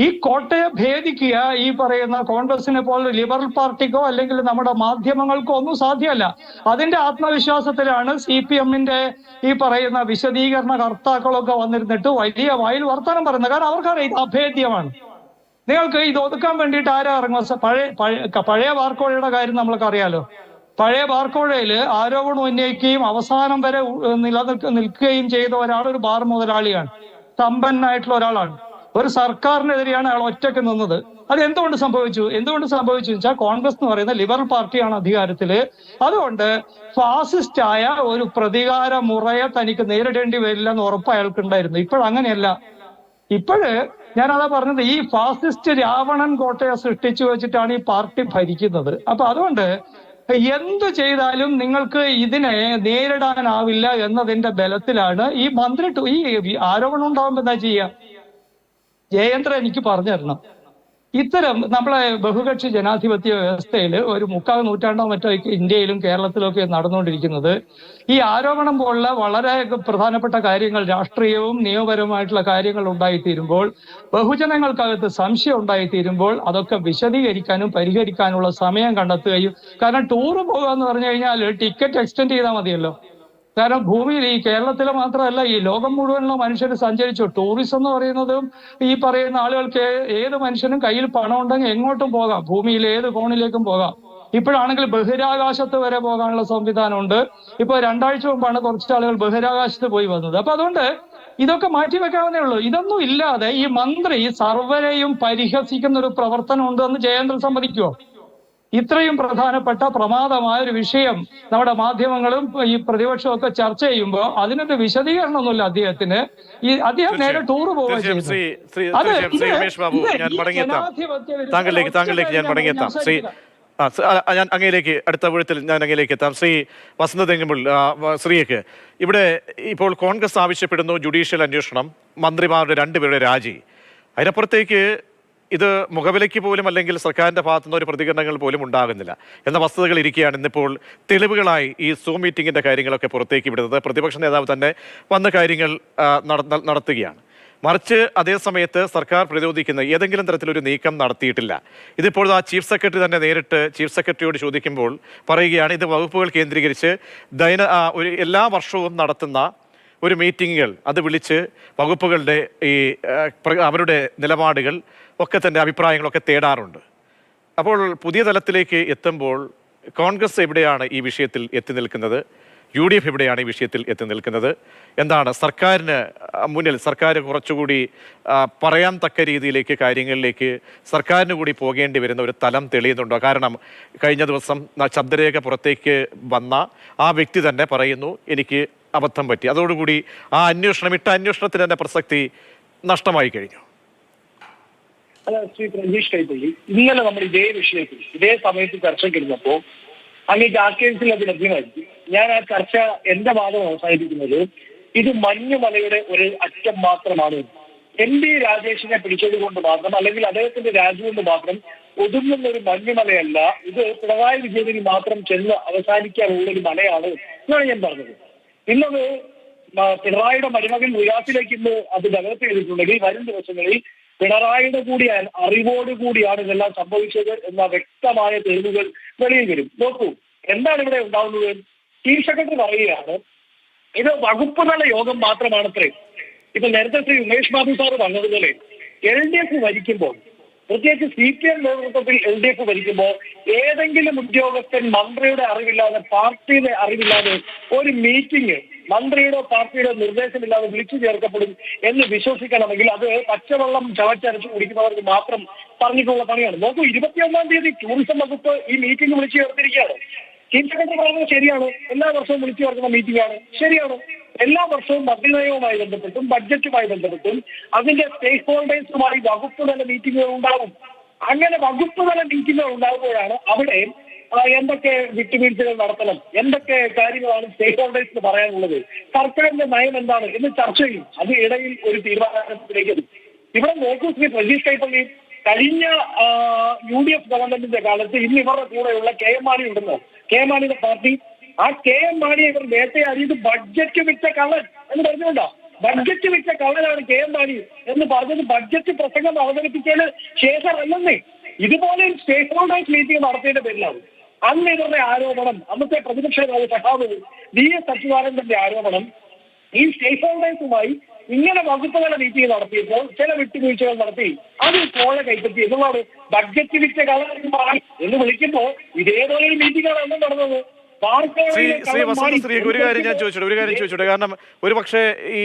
ഈ കോട്ടയെ ഭേദിക്കുക ഈ പറയുന്ന കോൺഗ്രസിനെ പോലെ ലിബറൽ പാർട്ടിക്കോ അല്ലെങ്കിൽ നമ്മുടെ മാധ്യമങ്ങൾക്കോ ഒന്നും സാധ്യമല്ല. അതിന്റെ ആത്മവിശ്വാസത്തിലാണ് CPM-ന്റെ ഈ പറയുന്ന വിശദീകരണ കർത്താക്കളൊക്കെ വന്നിരുന്നിട്ട് വലിയ വായിൽ വർത്തമാനം പറയുന്നത്. കാരണം അവർക്കറിയാം ഇത് അഭേദ്യമാണ്. നിങ്ങൾക്ക് ഇത് ഒതുക്കാൻ വേണ്ടിയിട്ട് ആരാ ഇറങ്ങുക? പഴയ ബാർക്കോഴയുടെ കാര്യം നമ്മൾക്ക് അറിയാലോ. പഴയ ബാർക്കോഴയില് ആരോപണം ഉന്നയിക്കുകയും അവസാനം വരെ നിൽക്കുകയും ചെയ്ത ഒരാൾ ഒരു ബാർ മുതലാളിയാണ്, സമ്പന്നായിട്ടുള്ള ഒരാളാണ്. ഒരു സർക്കാരിനെതിരെയാണ് അയാൾ ഒറ്റയ്ക്ക് നിന്നത്. അത് എന്തുകൊണ്ട് സംഭവിച്ചു വെച്ചാൽ കോൺഗ്രസ് എന്ന് പറയുന്ന ലിബറൽ പാർട്ടിയാണ് അധികാരത്തില്. അതുകൊണ്ട് ഫാസിസ്റ്റായ ഒരു പ്രതികാര മുറയെ തനിക്ക് നേരിടേണ്ടി വരില്ല എന്ന് ഉറപ്പ് അയാൾക്കുണ്ടായിരുന്നു. ഇപ്പോഴങ്ങനെയല്ല. ഞാനതാ പറഞ്ഞത്, ഈ ഫാസിസ്റ്റ് രാവണൻ കോട്ടയെ സൃഷ്ടിച്ചു വെച്ചിട്ടാണ് ഈ പാർട്ടി ഭരിക്കുന്നത്. അപ്പൊ അതുകൊണ്ട് എന്തു ചെയ്താലും നിങ്ങൾക്ക് ഇതിനെ നേരിടാനാവില്ല എന്നതിന്റെ ബലത്തിലാണ് ഈ മന്ത്രി ഈ ആരോപണം ഉണ്ടാവുമ്പോ എന്താ ചെയ്യുക? ജയേന്ദ്രൻ എനിക്ക് പറഞ്ഞു തരണം. ഇത്തരം നമ്മളെ ബഹുകക്ഷി ജനാധിപത്യ വ്യവസ്ഥയിൽ ഒരു 3/4 നൂറ്റാണ്ടോ മറ്റോ ഇന്ത്യയിലും കേരളത്തിലും ഒക്കെ നടന്നുകൊണ്ടിരിക്കുന്നത് ഈ ആരോപണം പോലുള്ള വളരെ പ്രധാനപ്പെട്ട കാര്യങ്ങൾ, രാഷ്ട്രീയവും നിയമപരമായിട്ടുള്ള കാര്യങ്ങൾ ഉണ്ടായിത്തീരുമ്പോൾ, ബഹുജനങ്ങൾക്കകത്ത് സംശയം ഉണ്ടായിത്തീരുമ്പോൾ അതൊക്കെ വിശദീകരിക്കാനും പരിഹരിക്കാനുള്ള സമയം കണ്ടെത്തുകയും, കാരണം ടൂറ് പോകുക എന്ന് പറഞ്ഞു കഴിഞ്ഞാൽ ടിക്കറ്റ് എക്സ്റ്റെൻഡ് ചെയ്താൽ മതിയല്ലോ. കാരണം ഭൂമിയിൽ ഈ കേരളത്തിലെ മാത്രമല്ല ഈ ലോകം മുഴുവനുള്ള മനുഷ്യർ സഞ്ചരിച്ചു. ടൂറിസം എന്ന് പറയുന്നതും ഈ പറയുന്ന ആളുകൾക്ക് ഏത് മനുഷ്യനും കയ്യിൽ പണം ഉണ്ടെങ്കിൽ എങ്ങോട്ടും പോകാം, ഭൂമിയിൽ ഏത് കോണിലേക്കും പോകാം. ഇപ്പോഴാണെങ്കിൽ ബഹിരാകാശത്ത് വരെ പോകാനുള്ള സംവിധാനമുണ്ട്. ഇപ്പൊ 2 ആഴ്ച മുമ്പാണ് കുറച്ച് ആളുകൾ ബഹിരാകാശത്ത് പോയി വന്നത്. അപ്പൊ അതുകൊണ്ട് ഇതൊക്കെ മാറ്റിവെക്കാവുന്നേ ഉള്ളൂ. ഇതൊന്നും ഇല്ലാതെ ഈ മന്ത്രി സർവരെയും പരിഹസിക്കുന്ന ഒരു പ്രവർത്തനം ഉണ്ടെന്ന് ജയേന്ദ്രൻ സമ്മതിക്കുമോ? ഇത്രയും പ്രധാനപ്പെട്ട പ്രമാദമായ ഒരു വിഷയം നമ്മുടെ മാധ്യമങ്ങളും ഈ പ്രതിപക്ഷവും ഒക്കെ ചർച്ച ചെയ്യുമ്പോൾ അതിനൊരു വിശദീകരണമൊന്നുമില്ല അദ്ദേഹത്തിന്. അദ്ദേഹം നേരെ ടൂറ് പോവുക ചെയ്യുന്നത്. താങ്കളിലേക്ക് ഞാൻ മടങ്ങിയെത്താം. ഞാൻ അങ്ങയിലേക്ക് അടുത്ത വീഴത്തിൽ ഞാൻ അങ്ങയിലേക്ക് എത്താം. ശ്രീ വസന്തതെങ്ങുമ്പോൾ ശ്രീക്ക് ഇവിടെ ഇപ്പോൾ കോൺഗ്രസ് ആവശ്യപ്പെടുന്നു ജുഡീഷ്യൽ അന്വേഷണം, മന്ത്രിമാരുടെ 2 പേരുടെ രാജി. അതിനപ്പുറത്തേക്ക് ഇത് മുഖവിലയ്ക്ക് പോലും അല്ലെങ്കിൽ സർക്കാരിൻ്റെ ഭാഗത്തുനിന്ന് ഒരു പ്രതികരണങ്ങൾ പോലും ഉണ്ടാകുന്നില്ല എന്ന വസ്തുതകൾ ഇരിക്കുകയാണ് ഇന്നിപ്പോൾ തെളിവുകളായി ഈ സൂം മീറ്റിങ്ങിൻ്റെ കാര്യങ്ങളൊക്കെ പുറത്തേക്ക് വിടുന്നത്. പ്രതിപക്ഷ നേതാവ് തന്നെ വന്ന കാര്യങ്ങൾ നടത്തുകയാണ്. മറിച്ച് അതേ സമയത്ത് സർക്കാർ പ്രതിരോധിക്കുന്ന ഏതെങ്കിലും തരത്തിലൊരു നീക്കം നടത്തിയിട്ടില്ല. ഇതിപ്പോൾ ആ ചീഫ് സെക്രട്ടറി തന്നെ നേരിട്ട് ചീഫ് സെക്രട്ടറിയോട് ചോദിക്കുമ്പോൾ പറയുകയാണ് ഇത് വകുപ്പുകൾ കേന്ദ്രീകരിച്ച് എല്ലാ വർഷവും നടത്തുന്ന ഒരു മീറ്റിങ്ങുകൾ അത് വിളിച്ച് വകുപ്പുകളുടെ ഈ അവരുടെ നിലപാടുകൾ ഒക്കെ തന്നെ അഭിപ്രായങ്ങളൊക്കെ തേടാറുണ്ട്. അപ്പോൾ പുതിയ തലത്തിലേക്ക് എത്തുമ്പോൾ കോൺഗ്രസ് എവിടെയാണ് ഈ വിഷയത്തിൽ എത്തി നിൽക്കുന്നത്? UDF എവിടെയാണ് ഈ വിഷയത്തിൽ എത്തി നിൽക്കുന്നത്? എന്താണ് സർക്കാരിന് മുന്നിൽ സർക്കാർ കുറച്ചുകൂടി പറയാൻ തക്ക രീതിയിലേക്ക് കാര്യങ്ങളിലേക്ക് സർക്കാരിന് കൂടി പോകേണ്ടി വരുന്ന ഒരു തലം തെളിയുന്നുണ്ടോ? കാരണം കഴിഞ്ഞ ദിവസം ശബ്ദരേഖ പുറത്തേക്ക് വന്ന ആ വ്യക്തി തന്നെ പറയുന്നു എനിക്ക് അബദ്ധം പറ്റി. അതോടുകൂടി ആ അന്വേഷണത്തിന് തന്നെ പ്രസക്തി നഷ്ടമായി കഴിഞ്ഞു. അല്ല, ശ്രീ പ്രജീഷ് കൈപ്പള്ളി, ഇന്നലെ നമ്മൾ ഇതേ വിഷയത്തിൽ ഇതേ സമയത്ത് ചർച്ചയ്ക്കിരുന്നപ്പോൾ അങ്ങേക്ക് ആർക്കേഴ്സിൽ അത് ലഭ്യമായിരിക്കും. ഞാൻ ആ ചർച്ച എന്റെ ഭാഗം അവസാനിപ്പിക്കുന്നത് ഇത് മഞ്ഞുമലയുടെ ഒരു അറ്റം മാത്രമാണ്. MP രാജേഷിനെ പിടിച്ചത് കൊണ്ട് മാത്രം അല്ലെങ്കിൽ അദ്ദേഹത്തിന്റെ രാജി കൊണ്ട് മാത്രം ഒതുങ്ങുന്ന ഒരു മഞ്ഞുമലയല്ല. ഇത് പിണറായി വിജയനിൽ മാത്രം ചെന്ന് അവസാനിക്കാനുള്ള ഒരു മലയാണ് എന്നാണ് ഞാൻ പറഞ്ഞത്. ഇന്നത് പിണറായിയുടെ മരുമകൻ വികാസിലേക്ക് ഇന്ന് അത് ഡെവലപ്പ് ചെയ്തിട്ടുണ്ടെങ്കിൽ വരും ദിവസങ്ങളിൽ പിണറായിയുടെ കൂടി അറിവോടുകൂടിയാണ് ഇതെല്ലാം സംഭവിച്ചത് എന്ന വ്യക്തമായ തെളിവുകൾ വെളിയിൽ വരും. നോക്കൂ, എന്താണ് ഇവിടെ ഉണ്ടാവുന്നത്? ചീഫ് സെക്രട്ടറി പറയുകയാണ് ഇത് വകുപ്പ് തല യോഗം മാത്രമാണത്രേ. ഇപ്പൊ നേരത്തെ ശ്രീ ഉമേഷ് ബാബു സാറ് പറഞ്ഞതുപോലെ LDF ഭരിക്കുമ്പോൾ, പ്രത്യേകിച്ച് CPM നേതൃത്വത്തിൽ LDF ഭരിക്കുമ്പോൾ ഏതെങ്കിലും ഉദ്യോഗസ്ഥൻ മന്ത്രിയുടെ അറിവില്ലാതെ പാർട്ടിയുടെ അറിവില്ലാതെ ഒരു മീറ്റിംഗ് മന്ത്രിയുടെ പാർട്ടിയുടെ നിർദ്ദേശമില്ലാതെ വിളിച്ചു ചേർക്കപ്പെടും എന്ന് വിശ്വസിക്കണമെങ്കിൽ അത് പച്ചവെള്ളം ചവച്ചരച്ച് കുടിക്കുന്നവർക്ക് മാത്രം പറഞ്ഞിട്ടുള്ള പണിയാണ്. നോക്കൂ, 21-ാം തീയതി ടൂറിസം വകുപ്പ് ഈ മീറ്റിംഗ് വിളിച്ചു ചേർത്തിരിക്കുകയാണ്. ചീഫ് സെക്രട്ടറി പറയുന്നത് ശരിയാണ്, എല്ലാ വർഷവും വിളിച്ചു ചേർക്കുന്ന മീറ്റിംഗ് ആണ്, ശരിയാണ്. എല്ലാ വർഷവും മന്ത്രിനയവുമായി ബന്ധപ്പെട്ടും ബഡ്ജറ്റുമായി ബന്ധപ്പെട്ടും അതിന്റെ സ്റ്റേക്ക് ഹോൾഡേഴ്സുമായി വകുപ്പ് തല മീറ്റിംഗുകൾ ഉണ്ടാകും. അങ്ങനെ വകുപ്പ് തല മീറ്റിംഗുകൾ ഉണ്ടാകുമ്പോഴാണ് അവിടെ എന്തൊക്കെ വിട്ടുവീഴ്ചകൾ നടത്തണം, എന്തൊക്കെ കാര്യങ്ങളാണ് സ്റ്റേക്ക് ഹോൾഡേഴ്സിന് പറയാനുള്ളത്, സർക്കാരിന്റെ നയം എന്താണ് എന്ന് ചർച്ച ചെയ്യും. അത് ഇടയിൽ ഒരു തീരുമാനത്തിലേക്ക് എത്തും. ഇവിടെ നോക്കൂ ശ്രീ പ്രജീഷ് കൈപ്പള്ളി, കഴിഞ്ഞ UDF ഗവൺമെന്റിന്റെ കാലത്ത് ഇന്ന് ഇവരുടെ കൂടെയുള്ള KM മാണി ഉണ്ടെന്ന്, KM മാണിയുടെ പാർട്ടി, ആ KM മാണിയെ ഇവർ വേട്ടയാടിയത് ബഡ്ജറ്റ് വിറ്റ കള്ളൻ എന്ന് പറഞ്ഞുകൊണ്ടാ. ബഡ്ജറ്റ് വിറ്റ കള്ളനാണ് KM മാണി എന്ന് പറഞ്ഞത് ബഡ്ജറ്റ് പ്രസംഗം അവതരിപ്പിച്ചതിന് ശേഷമല്ലെന്നേ. ഇതുപോലെ സ്റ്റേക്ക് ഹോൾഡേഴ്സ് മീറ്റിംഗ് നടത്തിയതിന്റെ പേരിലാണ് അന്ന് ഇവരുടെ ആരോപണം. അന്നത്തെ പ്രതിപക്ഷ നേതാവ് സഖാവ് VS അച്യുതാനന്ദന്റെ ആരോപണം ഈ സ്റ്റേക്ക് ഹോൾഡേഴ്സുമായി ഇങ്ങനെ വകുപ്പ് തല മീറ്റിംഗ് നടത്തിയപ്പോൾ ചില വിട്ടുവീഴ്ചകൾ നടത്തി അത് കോഴ കൈപ്പറ്റി എന്നുള്ളതാണ്. ബഡ്ജറ്റ് വിറ്റ കള്ളൻ എന്ന് വിളിക്കുമ്പോൾ ഇതേപോലെ ഒരു മീറ്റിംഗാണ് അന്ന് നടന്നത്. ശ്രീ വസന്തശ്രീ, ഒരു കാര്യം ചോദിച്ചോട്ടെ. കാരണം ഒരു പക്ഷേ ഈ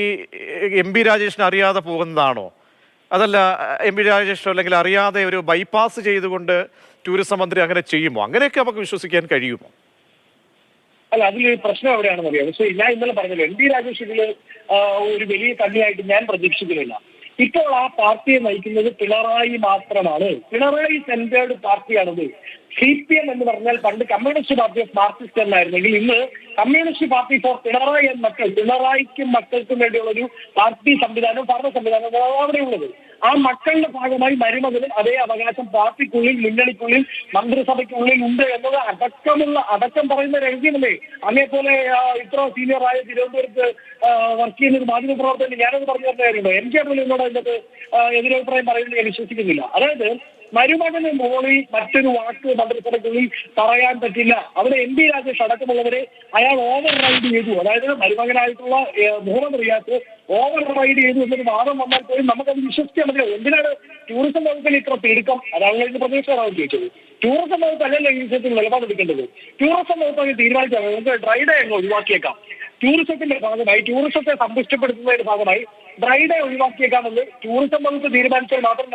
MP രാജേഷിന് അറിയാതെ പോകുന്നതാണോ, അതല്ല MP രാജേഷോ അല്ലെങ്കിൽ അറിയാതെ ഒരു ബൈപ്പാസ് ചെയ്തുകൊണ്ട് ടൂറിസം മന്ത്രി അങ്ങനെ ചെയ്യുമോ? അങ്ങനെയൊക്കെ നമുക്ക് വിശ്വസിക്കാൻ കഴിയുമോ? അല്ല, അതിലൊരു പ്രശ്നം എവിടെയാണെന്ന് അറിയാം. പക്ഷേ ഞാൻ ഇന്നലെ പറഞ്ഞല്ലോ, MP രാജേഷ് ഇതിൽ ഒരു വലിയ കണ്ണിയായിട്ട് ഞാൻ പ്രതീക്ഷിക്കുന്നില്ല. ഇപ്പോൾ ആ പാർട്ടിയെ നയിക്കുന്നത് പിണറായി മാത്രമാണ്. പിണറായി സെന്റേർഡ് പാർട്ടിയാണത്. CPM എന്ന് പറഞ്ഞാൽ പണ്ട് കമ്മ്യൂണിസ്റ്റ് പാർട്ടി ഓഫ് മാർക്സിസ്റ്റ് എന്നായിരുന്നെങ്കിൽ ഇന്ന് കമ്മ്യൂണിസ്റ്റ് പാർട്ടി ഫോർ പിണറായി എന്ന മക്കൾ, പിണറായിക്കും മക്കൾക്കും വേണ്ടിയുള്ള ഒരു പാർട്ടി സംവിധാനവും ഭരണ സംവിധാനവും അവിടെയുള്ളത്. ആ മക്കളുടെ ഭാഗമായി മരുമകനും അതേ അവകാശം പാർട്ടിക്കുള്ളിൽ, മുന്നണിക്കുള്ളിൽ, മന്ത്രിസഭയ്ക്കുള്ളിൽ ഉണ്ട് എന്നത് അടക്കം പറയുന്ന രഹസ്യമല്ലേ. അതേപോലെ ഇത്ര സീനിയറായ തിരുവനന്തപുരത്ത് വർക്ക് ചെയ്യുന്ന ഒരു മാധ്യമ പ്രവർത്തകൻ ഞാനത് പറഞ്ഞു തരുന്ന കാര്യമുണ്ടോ? MK എന്നോട് അതിനകത്ത് എതിരഭിപ്രായം പറയുന്നത് ഞാൻ വിശ്വസിക്കുന്നില്ല. അതായത് മരുമകന് മോളിൽ മറ്റൊരു വാക്ക് മന്ത്രിസഭയ്ക്കുള്ളിൽ പറയാൻ പറ്റില്ല. അവിടെ MP രാജേഷ് അടക്കമുള്ളവരെ അയാൾ ഓവർ റൈഡ് ചെയ്തു. അതായത് മരുമകനായിട്ടുള്ള മുഹമ്മദ് റിയാസ് ഓവർ റൈഡ് ചെയ്തു എന്നൊരു വാദം വന്നാൽ പോലും നമുക്കത് വിശ്വസിക്കാൻ പറ്റില്ല. എന്തിനാണ് ടൂറിസം വകുപ്പിൽ ഇത്ര തിടുക്കം? അതാണ് ഇത് പ്രതീക്ഷയാണ് ചോദിച്ചത്. ടൂറിസം വകുപ്പ് അല്ലല്ലോ ഈ വിഷയത്തിൽ നിലപാടെടുക്കേണ്ടത്. ടൂറിസം വകുപ്പ് അങ്ങ് തീരുമാനിച്ചാൽ നമുക്ക് ഡ്രൈ ഡേ അങ്ങ് ഒഴിവാക്കിയേക്കാം. ടൂറിസത്തിന്റെ ഭാഗമായി, ടൂറിസത്തെ സമ്പുഷ്ടപ്പെടുത്തുന്നതിന്റെ ഭാഗമായി ഡ്രൈ ഡേ ഒഴിവാക്കിയേക്കാമെന്ന് ടൂറിസം വകുപ്പ് തീരുമാനിച്ചാൽ മാത്രം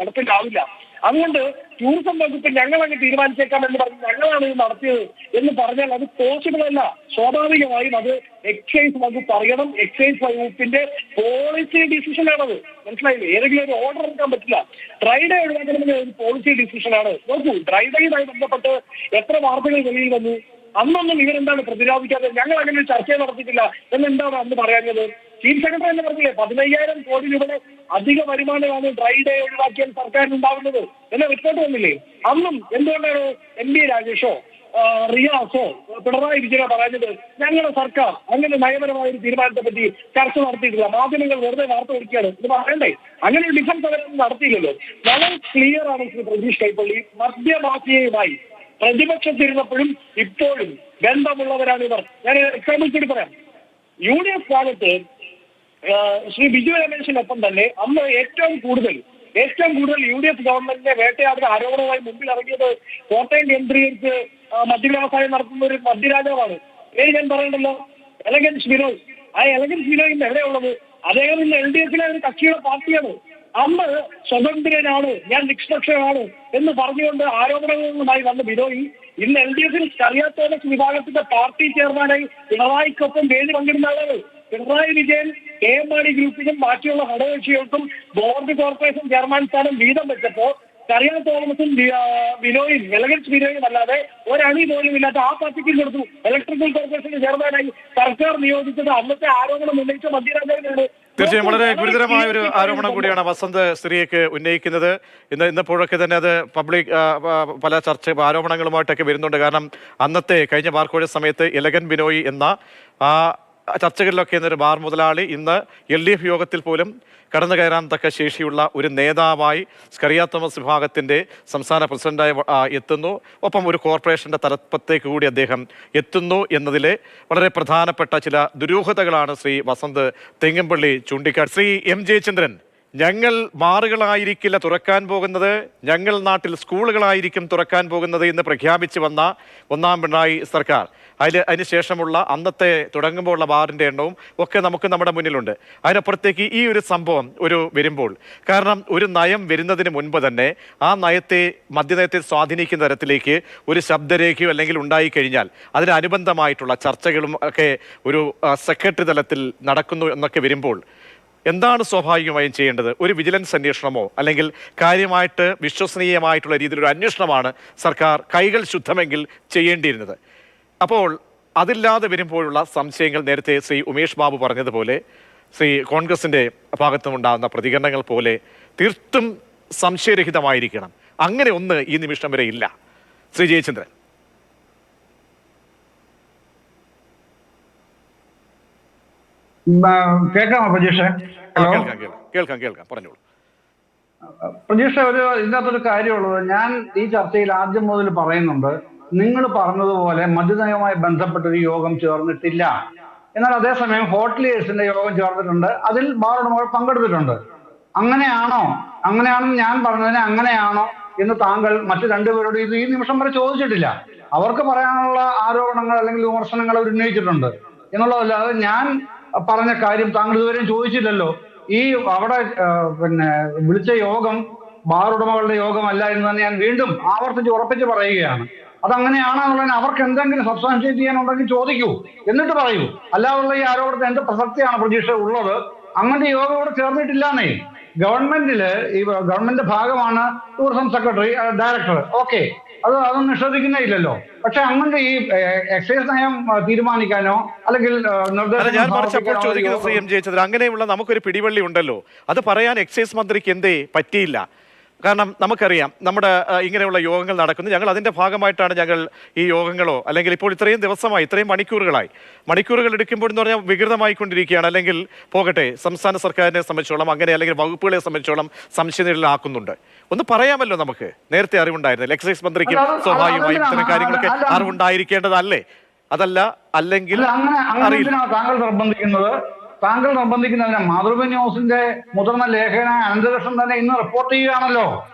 നടപ്പിലാവില്ല. അതുകൊണ്ട് ടൂറിസം വകുപ്പ് ഞങ്ങളങ്ങ് തീരുമാനിച്ചേക്കാം എന്ന് പറഞ്ഞ് ഞങ്ങളാണ് ഇത് നടത്തിയത് എന്ന് പറഞ്ഞാൽ അത് പോസിബിൾ അല്ല. സ്വാഭാവികമായും അത് എക്സൈസ് വകുപ്പ് അറിയണം. എക്സൈസ് വകുപ്പിന്റെ പോളിസി ഡിസിഷനാണത്. മനസ്സിലായില്ലേ? ഏതെങ്കിലും ഒരു ഓർഡർ എടുക്കാൻ പറ്റില്ല. ഡ്രൈ ഡേ ഒഴിവാക്കണമെങ്കിൽ ഒരു പോളിസി ഡിസിഷനാണ്. നോക്കൂ, ഡ്രൈ ഡേയുമായി ബന്ധപ്പെട്ട് എത്ര വാർത്തകൾ വെളിയിൽ വന്നു. അന്നൊന്നും ഇവരെന്താണ് പ്രതിരോധിക്കാതെ ഞങ്ങൾ അങ്ങനെ ചർച്ച നടത്തിയിട്ടില്ല എന്നെന്താണ് അന്ന് പറയാഞ്ഞത്? ചീഫ് സെക്രട്ടറി എന്ന് പറഞ്ഞില്ലേ 15,000 കോടി രൂപയുടെ അധിക വരുമാനമാണ് ഡ്രൈ ഡേ ഒഴിവാക്കിയാൽ സർക്കാരിന് ഉണ്ടാവുന്നത് എന്ന റിപ്പോർട്ട് വന്നില്ലേ? അന്നും എന്തുകൊണ്ടാണ് MP രാജേഷോ റിയാസോ പിണറായി വിജയനോ പറയുന്നത് ഞങ്ങളുടെ സർക്കാർ അങ്ങനെ നയപരമായ ഒരു തീരുമാനത്തെ പറ്റി ചർച്ച നടത്തിയിട്ടില്ല, മാധ്യമങ്ങൾ വെറുതെ വാർത്ത കൊടുക്കുകയാണ് ഇത് പറയണ്ടേ? അങ്ങനെ ഒരു ഡിഫൻസ് അവരൊന്നും നടത്തിയില്ലല്ലോ. വളരെ ക്ലിയർ ആണ് ശ്രീ പ്രജീഷ് കൈപ്പള്ളി. മദ്യമാഫിയയുമായി പ്രതിപക്ഷത്തിരുന്നപ്പോഴും ഇപ്പോഴും ബന്ധമുള്ളവരാണ് ഇവർ. ഞാൻ എക്സാമ്പിൾ കൂടി പറയാം. UDF കാലത്ത് ശ്രീ ബിജു രമേശിനൊപ്പം തന്നെ അന്ന് ഏറ്റവും കൂടുതൽ UDF ഗവൺമെന്റിനെ വേട്ടയാടുന്ന ആരോപണവുമായി മുമ്പിൽ ഇറങ്ങിയത് കോട്ടയം കേന്ദ്രീകരിച്ച് മദ്യവ്യവസായം നടത്തുന്ന ഒരു മദ്യരാജാവാണ്. പേര് ഞാൻ പറയണ്ടല്ലോ, എലഗൻസ് ബിനോയ്. ആ എലഗൻസ് ബിനോയ് ഇന്ന് എവിടെയുള്ളത്? അദ്ദേഹം ഇന്ന് LDFിലെ ഒരു കക്ഷിയുടെ പാർട്ടിയാണ്. അന്ന് സ്വതന്ത്രനാണ്, ഞാൻ നിഷ്പക്ഷനാണ് എന്ന് പറഞ്ഞുകൊണ്ട് ആരോപണങ്ങളുമായി വന്ന ബിനോയ് ഇന്ന് LDFിൽ കറിയാത്തോലസ് വിഭാഗത്തിന്റെ പാർട്ടി ചെയർമാനായി പിണറായിക്കൊപ്പം വേദി പങ്കിടുന്ന ആളാണ്. പിണറായി വിജയൻ KM മാണി ഗ്രൂപ്പിനും ബാക്കിയുള്ള ഘടകകക്ഷികൾക്കും ബോർഡ് കോർപ്പറേഷൻ ചെയർമാൻ സ്ഥാനം വീതം വെച്ചപ്പോൾ കറിയാ തോമസും ബിനോയും എലഗൻസ് ബിനോയും അല്ലാതെ ഒരണി പോലും ഇല്ലാത്ത ആ പാർട്ടിക്ക് കൊടുത്തു. ഇലക്ട്രിക്കൽ കോർപ്പറേഷന്റെ ചെയർമാനായി സർക്കാർ നിയോഗിച്ചത് അന്നത്തെ ആരോപണം ഉന്നയിച്ച മദ്യരാജാവിനാണ്. തീർച്ചയായും വളരെ ഗുരുതരമായ ഒരു ആരോപണം കൂടിയാണ് വസന്ത് സ്ത്രീക്ക് ഉന്നയിക്കുന്നത്. ഇന്നിപ്പോഴൊക്കെ തന്നെ അത് പബ്ലിക് പല ആരോപണങ്ങളുമായിട്ടൊക്കെ വരുന്നുണ്ട്. കാരണം അന്നത്തെ കഴിഞ്ഞ ബാർക്കോഴ സമയത്ത് എലഗൻ ബിനോയ് എന്ന ചർച്ചകളിലൊക്കെ എന്നൊരു ബാർ മുതലാളി ഇന്ന് LDF യോഗത്തിൽ പോലും കടന്നു കയറാൻ തക്ക ശേഷിയുള്ള ഒരു നേതാവായി സ്കറിയ തോമസ് വിഭാഗത്തിൻ്റെ സംസ്ഥാന പ്രസിഡന്റായി എത്തുന്നു. ഒപ്പം ഒരു കോർപ്പറേഷൻ്റെ തലപ്പത്തേക്ക് കൂടി അദ്ദേഹം എത്തുന്നു എന്നതിലെ വളരെ പ്രധാനപ്പെട്ട ചില ദുരൂഹതകളാണ് ശ്രീ വസന്ത് തെങ്ങമ്പള്ളി ചൂണ്ടിക്കാട്ടി. ശ്രീ M ജയചന്ദ്രൻ, ഞങ്ങൾ ബാറുകളായിരിക്കില്ല തുറക്കാൻ പോകുന്നത്, ഞങ്ങൾ നാട്ടിൽ സ്കൂളുകളായിരിക്കും തുറക്കാൻ പോകുന്നത് എന്ന് പ്രഖ്യാപിച്ചു വന്ന ഒന്നാം പിണറായി സർക്കാർ, അതിനുശേഷമുള്ള അന്നത്തെ തുടങ്ങുമ്പോഴുള്ള ബാറിൻ്റെ എണ്ണവും ഒക്കെ നമുക്ക് നമ്മുടെ മുന്നിലുണ്ട്. അതിനപ്പുറത്തേക്ക് ഈ ഒരു സംഭവം വരുമ്പോൾ, കാരണം ഒരു നയം വരുന്നതിന് മുൻപ് തന്നെ ആ മദ്യനയത്തെ സ്വാധീനിക്കുന്ന തരത്തിലേക്ക് ഒരു ശബ്ദരേഖയോ അല്ലെങ്കിൽ ഉണ്ടായിക്കഴിഞ്ഞാൽ അതിനനുബന്ധമായിട്ടുള്ള ചർച്ചകളും ഒക്കെ ഒരു സെക്രട്ടറി തലത്തിൽ നടക്കുന്നു എന്നൊക്കെ വരുമ്പോൾ എന്താണ് സ്വാഭാവികമായും ചെയ്യേണ്ടത്? ഒരു വിജിലൻസ് അന്വേഷണമോ അല്ലെങ്കിൽ കാര്യമായിട്ട് വിശ്വസനീയമായിട്ടുള്ള രീതിയിലൊരു അന്വേഷണമാണ് സർക്കാർ കൈകൾ ശുദ്ധമെങ്കിൽ ചെയ്യേണ്ടിയിരുന്നത്. അപ്പോൾ അതില്ലാതെ വരുമ്പോഴുള്ള സംശയങ്ങൾ നേരത്തെ ശ്രീ ഉമേഷ് ബാബു പറഞ്ഞതുപോലെ ശ്രീ കോൺഗ്രസിൻ്റെ ഭാഗത്തുനിന്നുണ്ടാകുന്ന പ്രതികരണങ്ങൾ പോലെ തീർത്തും സംശയരഹിതമായിരിക്കണം. അങ്ങനെ ഒന്ന് ഈ നിമിഷം വരെ ഇല്ല. ശ്രീ ജയചന്ദ്രൻ. കേൾക്കാമോ പ്രജീഷ്? കേൾക്കാം, പറഞ്ഞോളൂ. പ്രജീഷ്, ഇതിനകത്തൊരു കാര്യമുള്ളത്, ഞാൻ ഈ ചർച്ചയിൽ ആദ്യം മുതൽ പറയുന്നുണ്ട്, നിങ്ങൾ പറഞ്ഞതുപോലെ മദ്യനയവുമായി ബന്ധപ്പെട്ടൊരു യോഗം ചേർന്നിട്ടില്ല. എന്നാൽ അതേസമയം ഹോട്ടലിയേഴ്സിന്റെ യോഗം ചേർന്നിട്ടുണ്ട്, അതിൽ ബാർ ഉടമകൾ പങ്കെടുത്തിട്ടുണ്ട്. അങ്ങനെയാണെന്ന് ഞാൻ പറഞ്ഞതിന് അങ്ങനെയാണോ എന്ന് താങ്കൾ മറ്റു രണ്ടുപേരോട് ഈ നിമിഷം വരെ ചോദിച്ചിട്ടില്ല. അവർക്ക് പറയാനുള്ള ആരോപണങ്ങൾ അല്ലെങ്കിൽ വിമർശനങ്ങൾ അവർ ഉന്നയിച്ചിട്ടുണ്ട് എന്നുള്ളതല്ലാതെ ഞാൻ പറഞ്ഞ കാര്യം താങ്കൾ ഇതുവരെയും ചോദിച്ചില്ലല്ലോ. ഈ അവിടെ വിളിച്ച യോഗം ബാർ ഉടമകളുടെ യോഗമല്ല എന്ന് തന്നെ ഞാൻ വീണ്ടും ആവർത്തിച്ച് ഉറപ്പിച്ച് പറയുകയാണ്. അതങ്ങനെയാണെന്നുള്ളതിന് അവർക്ക് എന്തെങ്കിലും സബ്സ്റ്റാൻഷിയേറ്റ് ചെയ്യാനുണ്ടെങ്കിൽ ചോദിക്കൂ, എന്നിട്ട് പറയൂ. അല്ലാതുള്ള ഈ ആരോപണത്തിന് എന്ത് പ്രസക്തിയാണ് പ്രതീക്ഷ ഉള്ളത്? അങ്ങനത്തെ യോഗം ഇവിടെ ചേർന്നിട്ടില്ലാന്നേ. ഗവൺമെന്റ് ഭാഗമാണ് ടൂറിസം സെക്രട്ടറി, ഡയറക്ടർ, ഓക്കെ, അതൊന്നും നിഷേധിക്കുന്നേ ഇല്ലല്ലോ. പക്ഷെ അങ്ങനത്തെ ഈ എക്സൈസ് നയം തീരുമാനിക്കാനോ അല്ലെങ്കിൽ ഞാൻ പറഞ്ഞപ്പോൾ ചോദിക്കുന്നത് ശ്രീ M ജയചന്ദ്രൻ, അങ്ങനെയുള്ള നമുക്കൊരു പിടിവള്ളി ഉണ്ടല്ലോ, അത് പറയാൻ എക്സൈസ് മന്ത്രിക്ക് എന്തേ പറ്റിയില്ല? കാരണം നമുക്കറിയാം നമ്മുടെ ഇങ്ങനെയുള്ള യോഗങ്ങൾ നടക്കുന്നു, ഞങ്ങൾ അതിൻ്റെ ഭാഗമായിട്ടാണ് ഞങ്ങൾ ഈ യോഗങ്ങളോ അല്ലെങ്കിൽ ഇപ്പോൾ ഇത്രയും ദിവസമായി ഇത്രയും മണിക്കൂറുകൾ എടുക്കുമ്പോൾ എന്ന് പറഞ്ഞാൽ വികൃതമായിക്കൊണ്ടിരിക്കുകയാണ്. അല്ലെങ്കിൽ പോകട്ടെ, സംസ്ഥാന സർക്കാരിനെ സംബന്ധിച്ചോളം അങ്ങനെ അല്ലെങ്കിൽ വകുപ്പുകളെ സംബന്ധിച്ചോളം സംശയനിഴലാക്കുന്നുണ്ട്. ഒന്ന് പറയാമല്ലോ, നമുക്ക് നേരത്തെ അറിവുണ്ടായിരുന്നില്ല. എക്സൈസ് മന്ത്രിക്ക് സ്വാഭാവികമായും ഇത്തരം കാര്യങ്ങളൊക്കെ അറിവുണ്ടായിരിക്കേണ്ടതല്ലേ? അതല്ല അല്ലെങ്കിൽ അറിയില്ല. താങ്കൾ നിർബന്ധിക്കുന്നതിന് മാതൃഭൂമി ന്യൂസിന്റെ മുതിർന്ന ലേഖകനായ അനന്തകൃഷ്ണൻ തന്നെ ഇന്ന് റിപ്പോർട്ട് ചെയ്യുകയാണല്ലോ,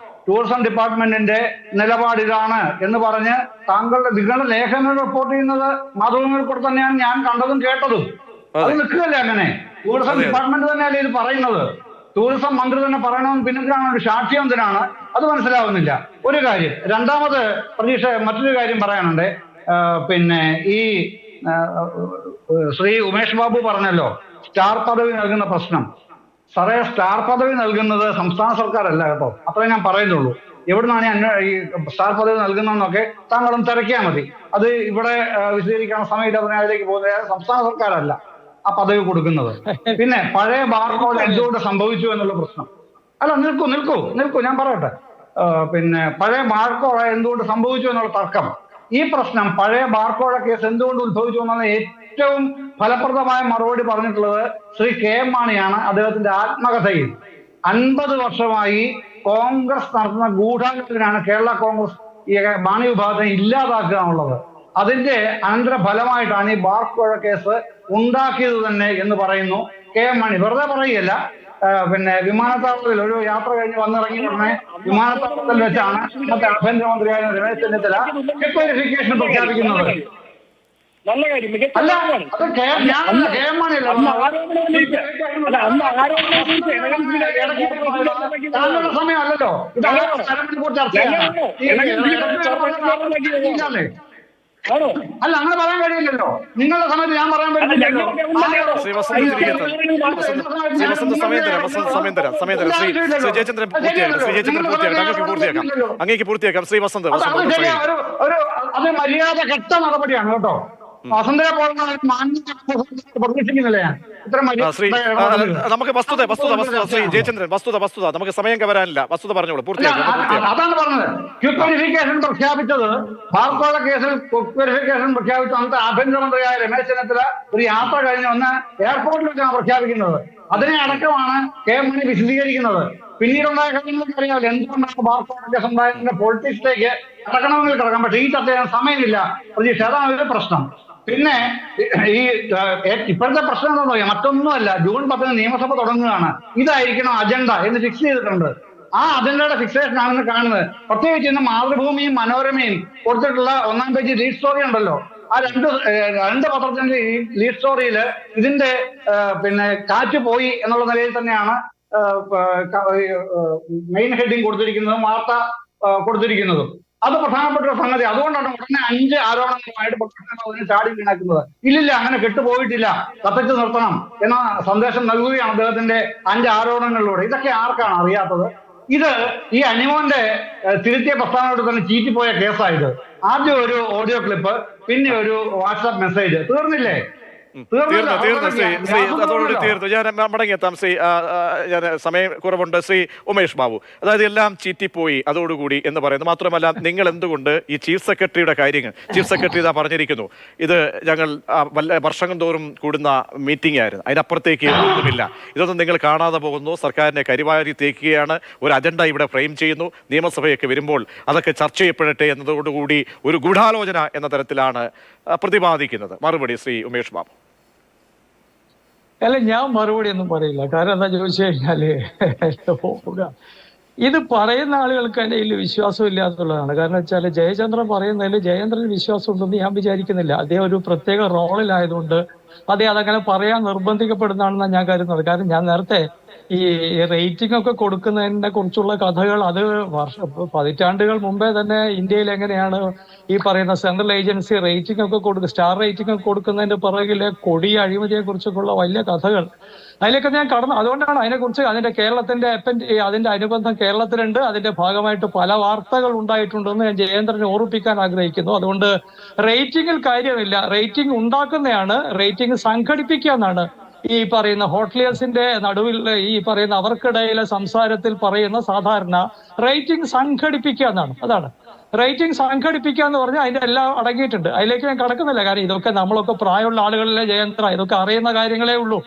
ടൂറിസം ഡിപ്പാർട്ട്മെന്റിന്റെ നിലപാട് ഇതാണ് എന്ന് പറഞ്ഞ് നിങ്ങളുടെ ലേഖകങ്ങൾ റിപ്പോർട്ട് ചെയ്യുന്നത് മാതൃഭൂമിയിൽ കൂടെ തന്നെയാണ് ഞാൻ കണ്ടതും കേട്ടതും. അത് നിൽക്കുകയല്ലേ അങ്ങനെ? ടൂറിസം ഡിപ്പാർട്ട്മെന്റ് തന്നെയല്ലേ ഇത് പറയുന്നത്? ടൂറിസം മന്ത്രി തന്നെ പറയണമെന്ന് പിന്നെന്തിനാണ് ഒരു സാക്ഷ്യം എന്തിനാണ്? അത് മനസ്സിലാവുന്നില്ല. ഒരു കാര്യം. രണ്ടാമത് പ്രതീക്ഷ മറ്റൊരു കാര്യം പറയാനുണ്ട്. ഈ ശ്രീ ഉമേഷ് ബാബു പറഞ്ഞല്ലോ സ്റ്റാർ പദവി നൽകുന്ന പ്രശ്നം. സാറേ, സ്റ്റാർ പദവി നൽകുന്നത് സംസ്ഥാന സർക്കാരല്ല കേട്ടോ, അത്രേ ഞാൻ പറയുന്നുള്ളൂ. എവിടുന്നാണ് ഈ സ്റ്റാർ പദവി നൽകുന്നതെന്നൊക്കെ താങ്കളും തിരക്കിയാൽ മതി. അത് ഇവിടെ വിശദീകരിക്കാൻ സമയമില്ലാതെ അതിലേക്ക് പോകുന്നത് സംസ്ഥാന സർക്കാരല്ല ആ പദവി കൊടുക്കുന്നത്. പിന്നെ പഴയ ബാർകോഴ എന്തുകൊണ്ട് സംഭവിച്ചു എന്നുള്ള പ്രശ്നം. അല്ല, നിൽക്കൂ ഞാൻ പറയട്ടെ. പഴയ ബാർകോഴ എന്തുകൊണ്ട് സംഭവിച്ചു എന്നുള്ള തർക്കം, ഈ പ്രശ്നം പഴയ ബാർകോഴ കേസ് എന്തുകൊണ്ട് ഉത്ഭവിച്ചു എന്നുള്ള ഏറ്റവും ഫലപ്രദമായ മറുപടി പറഞ്ഞിട്ടുള്ളത് ശ്രീ KM മാണിയാണ്. അദ്ദേഹത്തിന്റെ ആത്മകഥയിൽ 50 വർഷമായി കോൺഗ്രസ് നടത്തുന്ന ഗൂഢാലോചനയാണ് കേരള കോൺഗ്രസ് ഈ മാണി വിഭാഗത്തെ ഇല്ലാതാക്കുക എന്നുള്ളത്. അതിന്റെ അനന്തര ഫലമായിട്ടാണ് ഈ ബാർകോഴ കേസ് ഉണ്ടാക്കിയത് തന്നെ എന്ന് പറയുന്നു KM മാണി. വെറുതെ പറയുകയല്ല. വിമാനത്താവളത്തിൽ ഒരു യാത്ര കഴിഞ്ഞ് വന്നിറങ്ങി ഉടനെ വിമാനത്താവളത്തിൽ വെച്ചാണ് ഇന്നത്തെ ആഭ്യന്തരമന്ത്രിയായ രമേശ് ചെന്നിത്തല ഡിക്വയറിഫിക്കേഷൻ പ്രഖ്യാപിക്കുന്നത്. നല്ല കാര്യം. സമയമല്ലല്ലോ, അല്ല അങ്ങനെ പറയാൻ കഴിയില്ലല്ലോ. നിങ്ങളുടെ സമയത്ത് ഞാൻ പറയാൻ പറ്റില്ലല്ലോ. അങ്ങേക്ക് പൂർത്തിയാക്കാം. ശ്രീ വസന്ത്, അത് മര്യാദ കെട്ട നടപടിയാണ് കേട്ടോ. വസന്തയെ പോലുള്ള പ്രതീക്ഷിക്കുന്നില്ല ഞാൻ. ഇത്തരം നമുക്ക് വസ്തുത ശ്രീ ജയചന്ദ്രൻ, വസ്തുത നമുക്ക് സമയം കവരാനില്ല. വസ്തുത പറഞ്ഞോളൂ, പൂർത്തിയാക്കും. അതാണ് പറഞ്ഞത്. ക്വിക്ക് വെരിഫിക്കേഷൻ പ്രഖ്യാപിച്ചത്, ബാർക്കോഴ കേസിൽ ക്വിക്ക് വെരിഫിക്കേഷൻ പ്രഖ്യാപിച്ച അന്നത്തെ ആഭ്യന്തരമന്ത്രിയായ രമേശ് ചെന്നിത്തല ഒരു യാത്ര കഴിഞ്ഞ് വന്ന് എയർപോർട്ടിൽ വെച്ചാണ് പ്രഖ്യാപിക്കുന്നത്. അതിനെ അടക്കമാണ് കെ മണി വിശദീകരിക്കുന്നത്. പിന്നീടുണ്ടായ കാര്യങ്ങൾക്ക് അറിയാമല്ലോ എന്തുകൊണ്ടാണ് ബാർക്കോഴ കേസ് ഉണ്ടായതിന്റെ പൊളിറ്റിക്സിലേക്ക് കിടക്കണമെങ്കിൽ കിടക്കാം. പക്ഷേ ഈ ചർച്ച ചെയ്യാൻ സമയമില്ല പ്രതീക്ഷ. അതാണ് ഒരു പ്രശ്നം. പിന്നെ ഈ ഇപ്പോഴത്തെ പ്രശ്നം എന്താണെന്ന് പറയാം, മറ്റൊന്നുമല്ല. ജൂൺ 10 നിയമസഭ തുടങ്ങുകയാണ്. ഇതായിരിക്കണം അജണ്ട എന്ന് ഫിക്സ് ചെയ്തിട്ടുണ്ട്. ആ അജണ്ടയുടെ ഫിക്സേഷൻ ആണെന്ന് കാണുന്നത്. പ്രത്യേകിച്ച് ഇന്ന് മാതൃഭൂമിയും മനോരമയും കൊടുത്തിട്ടുള്ള 1-ാം പേജ് ലീഡ് സ്റ്റോറി ഉണ്ടല്ലോ, ആ രണ്ട് പത്രത്തിന്റെ ലീഡ് സ്റ്റോറിയിൽ ഇതിന്റെ കാറ്റ് പോയി എന്നുള്ള നിലയിൽ തന്നെയാണ് മെയിൻ ഹെഡിങ് കൊടുത്തിരിക്കുന്നതും വാർത്ത കൊടുത്തിരിക്കുന്നതും. അത് പ്രധാനപ്പെട്ട ഒരു സംഗതി. അതുകൊണ്ടാണ് ഉടനെ 5 ആരോപണങ്ങളുമായിട്ട് അതിനെ ചാടി വീണാക്കുന്നത്. ഇല്ലില്ല, അങ്ങനെ കെട്ടുപോയിട്ടില്ല, കത്തിച്ചു നിർത്തണം എന്ന സന്ദേശം നൽകുകയാണ് അദ്ദേഹത്തിന്റെ 5 ആരോപണങ്ങളിലൂടെ. ഇതൊക്കെ ആർക്കാണ് അറിയാത്തത്? ഇത് ഈ അനിമോന്റെ തിരുത്തിയ പ്രസ്താവനയോട് തന്നെ ചീറ്റിപ്പോയ കേസായത്. ആദ്യം ഒരു ഓഡിയോ ക്ലിപ്പ്, പിന്നെ ഒരു വാട്സാപ്പ് മെസ്സേജ്. തീർന്നില്ലേ? തീർന്നു. ഞാൻ മടങ്ങിയെത്താം ശ്രീ. ഞാൻ സമയം കുറവുണ്ട്. ശ്രീ ഉമേഷ് ബാബു, അതായത് എല്ലാം ചീറ്റിപ്പോയി അതോടുകൂടി എന്ന് പറയുന്നത് മാത്രമല്ല, നിങ്ങൾ എന്തുകൊണ്ട് ഈ ചീഫ് സെക്രട്ടറിയുടെ കാര്യങ്ങൾ, ചീഫ് സെക്രട്ടറി ഇതാ പറഞ്ഞിരിക്കുന്നു, ഇത് ഞങ്ങൾ വർഷങ്ങൾ തോറും കൂടുന്ന മീറ്റിംഗ് ആയിരുന്നു, അതിനപ്പുറത്തേക്ക് ഒന്നുമില്ല, ഇതൊന്നും നിങ്ങൾ കാണാതെ പോകുന്നു, സർക്കാരിനെ കരിവാരി തേക്കുകയാണ്, ഒരു അജണ്ട ഇവിടെ ഫ്രെയിം ചെയ്യുന്നു, നിയമസഭയൊക്കെ വരുമ്പോൾ അതൊക്കെ ചർച്ച ചെയ്യപ്പെടട്ടെ എന്നതോടുകൂടി ഒരു ഗൂഢാലോചന എന്ന തരത്തിലാണ് പ്രതിപാദിക്കുന്നത്. മറുപടി ശ്രീ ഉമേഷ് ബാബു. അല്ല, ഞാൻ മറുപടി ഒന്നും പറയില്ല. കാരണം എന്താ ചോദിച്ചു കഴിഞ്ഞാല് ഇത് പറയുന്ന ആളുകൾക്ക് എൻ്റെ ഇതിൽ വിശ്വാസം ഇല്ല എന്നുള്ളതാണ്. കാരണം വെച്ചാൽ ജയചന്ദ്രൻ പറയുന്നതിൽ ജയചന്ദ്രന് വിശ്വാസം ഉണ്ടെന്ന് ഞാൻ വിചാരിക്കുന്നില്ല. അദ്ദേഹം ഒരു പ്രത്യേക റോളിലായതുകൊണ്ട് അതങ്ങനെ പറയാൻ നിർബന്ധിക്കപ്പെടുന്നതാണെന്നാണ് ഞാൻ കരുതുന്നത്. കാരണം ഞാൻ നേരത്തെ ഈ റേറ്റിംഗ് ഒക്കെ കൊടുക്കുന്നതിനെ കുറിച്ചുള്ള കഥകൾ അത് പതിറ്റാണ്ടുകൾ മുമ്പേ തന്നെ ഇന്ത്യയിൽ എങ്ങനെയാണ് ഈ പറയുന്ന സെൻട്രൽ ഏജൻസി റേറ്റിംഗ് ഒക്കെ സ്റ്റാർ റേറ്റിംഗ് ഒക്കെ കൊടുക്കുന്നതിന്റെ പിറകിലെ കൊടിയ അഴിമതിയെ കുറിച്ചൊക്കെയുള്ള വലിയ കഥകൾ അതിലേക്ക് ഞാൻ കടന്നു. അതുകൊണ്ടാണ് അതിനെക്കുറിച്ച് അതിന്റെ കേരളത്തിന്റെ അതിന്റെ അനുബന്ധം കേരളത്തിലുണ്ട്. അതിന്റെ ഭാഗമായിട്ട് പല വാർത്തകൾ ഉണ്ടായിട്ടുണ്ടെന്ന് ഞാൻ ജയേന്ദ്രനെ ഓർമ്മിപ്പിക്കാൻ ആഗ്രഹിക്കുന്നു. അതുകൊണ്ട് റേറ്റിംഗിൽ കാര്യമില്ല, റേറ്റിംഗ് ഉണ്ടാക്കുന്നതാണ്, റേറ്റിംഗ് സംഘടിപ്പിക്കുക എന്നാണ് ഈ പറയുന്ന ഹോട്ടലിയേഴ്സിന്റെ നടുവിൽ ഈ പറയുന്ന അവർക്കിടയിലെ സംസാരത്തിൽ പറയുന്ന സാധാരണ റേറ്റിംഗ് സംഘടിപ്പിക്കുക എന്നാണ്. അതാണ് റേറ്റിംഗ് സംഘടിപ്പിക്കുക എന്ന് പറഞ്ഞാൽ അതിന്റെ എല്ലാം അടങ്ങിയിട്ടുണ്ട്. അതിലേക്ക് ഞാൻ കടക്കുന്നില്ല. കാരണം ഇതൊക്കെ നമ്മളൊക്കെ പ്രായമുള്ള ആളുകളിലെ ജയന്ത്ര ഇതൊക്കെ അറിയുന്ന കാര്യങ്ങളേ ഉള്ളൂ.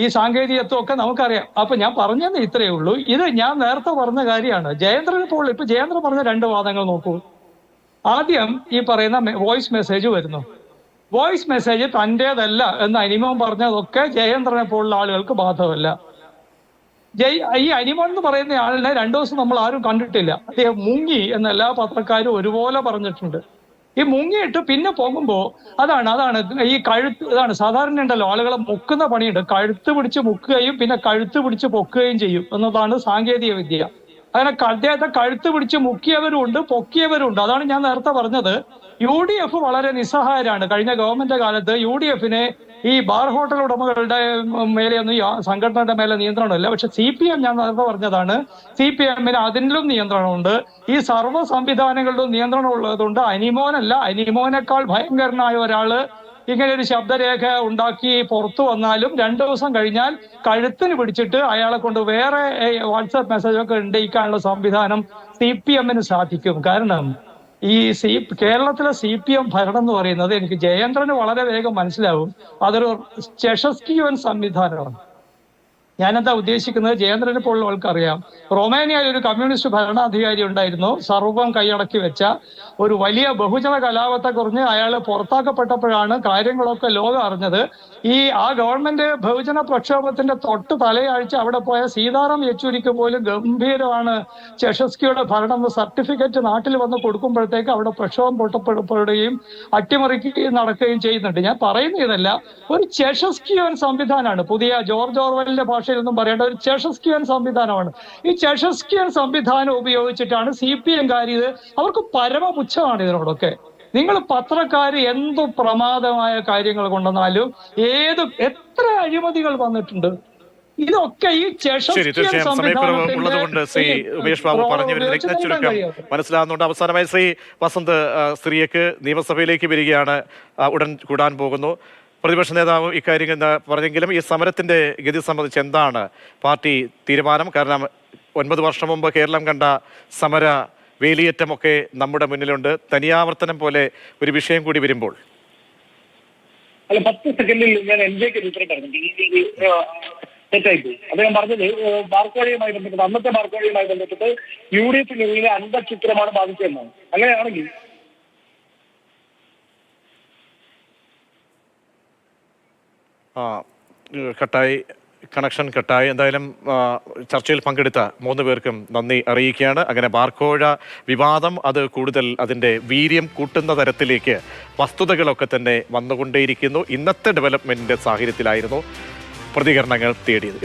ഈ സാങ്കേതികത്വം ഒക്കെ നമുക്കറിയാം. അപ്പൊ ഞാൻ പറഞ്ഞത് ഇത്രയേ ഉള്ളൂ. ഇത് ഞാൻ നേരത്തെ പറഞ്ഞ കാര്യമാണ്. ജയേന്ദ്രൻ ഇപ്പോൾ ഇപ്പൊ ജയേന്ദ്രൻ പറഞ്ഞ 2 വാദങ്ങൾ നോക്കൂ. ആദ്യം ഈ പറയുന്ന വോയിസ് മെസ്സേജ് വരുന്നു. വോയിസ് മെസ്സേജ് തൻ്റേതല്ല എന്ന് അനിമോൻ പറഞ്ഞതൊക്കെ ജയേന്ദ്രനെ പോലുള്ള ആളുകൾക്ക് ബാധകമല്ല. ഈ അനിമോൻ എന്ന് പറയുന്ന ആളിനെ 2 ദിവസം നമ്മൾ ആരും കണ്ടിട്ടില്ല. അദ്ദേഹം മുങ്ങി എന്ന് എല്ലാ പത്രക്കാരും ഒരുപോലെ പറഞ്ഞിട്ടുണ്ട്. ഈ മുങ്ങിയിട്ട് പിന്നെ പോകുമ്പോ അതാണ് ഈ കഴുത്ത്, ഇതാണ് സാധാരണ ഉണ്ടല്ലോ ആളുകളെ മുക്കുന്ന പണിയുണ്ട്. കഴുത്ത് പിടിച്ച് മുക്കുകയും പിന്നെ കഴുത്ത് പിടിച്ച് പൊക്കുകയും ചെയ്യും എന്നതാണ് സാങ്കേതിക വിദ്യ. അങ്ങനെ അദ്ദേഹത്തെ കഴുത്ത് പിടിച്ച് മുക്കിയവരും ഉണ്ട്, പൊക്കിയവരും ഉണ്ട്. അതാണ് ഞാൻ നേരത്തെ പറഞ്ഞത്. UDF വളരെ നിസ്സഹായരാണ്. കഴിഞ്ഞ ഗവൺമെന്റ് കാലത്ത് UDFനെ ഈ ബാർ ഹോട്ടൽ ഉടമകളുടെ മേലെയൊന്നും സംഘടനയുടെ മേലെ നിയന്ത്രണമില്ല. പക്ഷെ CPM ഞാൻ നേരത്തെ പറഞ്ഞതാണ്, CPMന് അതിലും നിയന്ത്രണമുണ്ട്. ഈ സർവ്വ സംവിധാനങ്ങളിലും നിയന്ത്രണം ഉള്ളതുകൊണ്ട് അനിമോനേക്കാൾ ഭയങ്കരനായ ഒരാള് ഇങ്ങനെ ഒരു ശബ്ദരേഖ ഉണ്ടാക്കി പുറത്തു വന്നാലും 2 ദിവസം കഴിഞ്ഞാൽ കഴുത്തിന് പിടിച്ചിട്ട് അയാളെ കൊണ്ട് വേറെ വാട്സാപ്പ് മെസ്സേജൊക്കെ ഉന്നയിക്കാനുള്ള സംവിധാനം CPMന് സാധിക്കും. കാരണം ഈ കേരളത്തിലെ CPM ഭരണം എന്ന് പറയുന്നത് എനിക്ക് ജയേന്ദ്രന് വളരെ വേഗം മനസ്സിലാവും. അതൊരു ചെഷസ്കിയൻ സംവിധാനമാണ്. ഞാനെന്താ ഉദ്ദേശിക്കുന്നത്, ജയേന്ദ്രനെ പോലുള്ളവർക്ക് അറിയാം. റൊമേനിയയിൽ ഒരു കമ്മ്യൂണിസ്റ്റ് ഭരണാധികാരി ഉണ്ടായിരുന്നു, സർവ്വം കൈയടക്കി വെച്ച ഒരു വലിയ ബഹുജന കലാപത്തെ കുറിച്ച് അയാൾ പുറത്താക്കപ്പെട്ടപ്പോഴാണ് കാര്യങ്ങളൊക്കെ ലോകം അറിഞ്ഞത്. ആ ഗവൺമെന്റ് ബഹുജന പ്രക്ഷോഭത്തിന്റെ തൊട്ട് തലയാഴ്ച അവിടെ പോയ സീതാറാം യെച്ചൂരിക്ക് പോലും ഗംഭീരമാണ് ചെഷസ്കിയുടെ ഭരണം എന്ന സർട്ടിഫിക്കറ്റ് നാട്ടിൽ വന്ന് കൊടുക്കുമ്പോഴത്തേക്ക് അവിടെ പ്രക്ഷോഭം പൊട്ടപ്പെടുകയും അട്ടിമറിക്കുകയും നടക്കുകയും ചെയ്യുന്നുണ്ട്. ഞാൻ പറയുന്ന ഇതല്ല, ഒരു ചെഷസ്കിയൻ സംവിധാനമാണ്. പുതിയ ജോർജ് ഓർവെലിന്റെ ഭാഷയിൽ ഒന്നും പറയേണ്ട ഒരു ചെഷസ്കിയൻ സംവിധാനമാണ്. ഈ ചെഷസ്കിയൻ സംവിധാനം ഉപയോഗിച്ചിട്ടാണ് CPM ഇത്. അവർക്ക് പരമപുച്ഛമാണ് ഇതിനോടൊക്കെ. നിങ്ങൾ പത്രക്കാര് എന്തു പ്രമാദമായ കാര്യങ്ങൾ കൊണ്ടുവന്നാലും എത്ര അഴിമതികൾ വന്നിട്ടുണ്ട്. ഇതൊക്കെ ഈ ശരി, തീർച്ചയായും സമയക്കുറവ് ഉള്ളതുകൊണ്ട് ശ്രീ ഉമേഷ് ബാബു പറഞ്ഞു വരുന്ന രത്നച്ചുരുക്കം മനസ്സിലാകുന്നുണ്ട്. അവസാനമായി ശ്രീ വസന്ത് സ്ത്രീയക്ക് നിയമസഭയിലേക്ക് വരികയാണ്, ഉടൻ കൂടാൻ പോകുന്നു. പ്രതിപക്ഷ നേതാവ് ഇക്കാര്യം പറഞ്ഞെങ്കിലും ഈ സമരത്തിന്റെ ഗതി സംബന്ധിച്ച് എന്താണ് പാർട്ടി തീരുമാനം? കാരണം 9 വർഷം മുമ്പ് കേരളം കണ്ട സമര വേലിയേറ്റമൊക്കെ നമ്മുടെ മുന്നിലുണ്ട്. തനിയാവർത്തനം പോലെ ഒരു വിഷയം കൂടി വരുമ്പോൾ അല്ല, 10 സെക്കൻഡിൽ ഞാൻ എൻജെക്ക് ഉത്തരം പറഞ്ഞു. തെറ്റായിപ്പോയി. അദ്ദേഹം പറഞ്ഞത് ബാർക്കോഴയുമായി ബന്ധപ്പെട്ട്, അന്നത്തെ ബാർക്കോഴയുമായി ബന്ധപ്പെട്ട് UDF-നുള്ളിലെ അന്തഃഛിദ്രമാണ് ബാധിച്ചതെന്നാണ്. അങ്ങനെയാണെങ്കിൽ കട്ടായി, കണക്ഷൻ കട്ടായി. എന്തായാലും ചർച്ചയിൽ പങ്കെടുത്ത 3 പേർക്കും നന്ദി അറിയിക്കുകയാണ്. അങ്ങനെ ബാർക്കോഴ വിവാദം അത് കൂടുതൽ അതിൻ്റെ വീര്യം കൂട്ടുന്ന തരത്തിലേക്ക് വസ്തുതകളൊക്കെ തന്നെ വന്നുകൊണ്ടേയിരിക്കുന്നു. ഇന്നത്തെ ഡെവലപ്മെൻറ്റിൻ്റെ സാഹചര്യത്തിലായിരുന്നു പ്രതികരണങ്ങൾ തേടിയത്.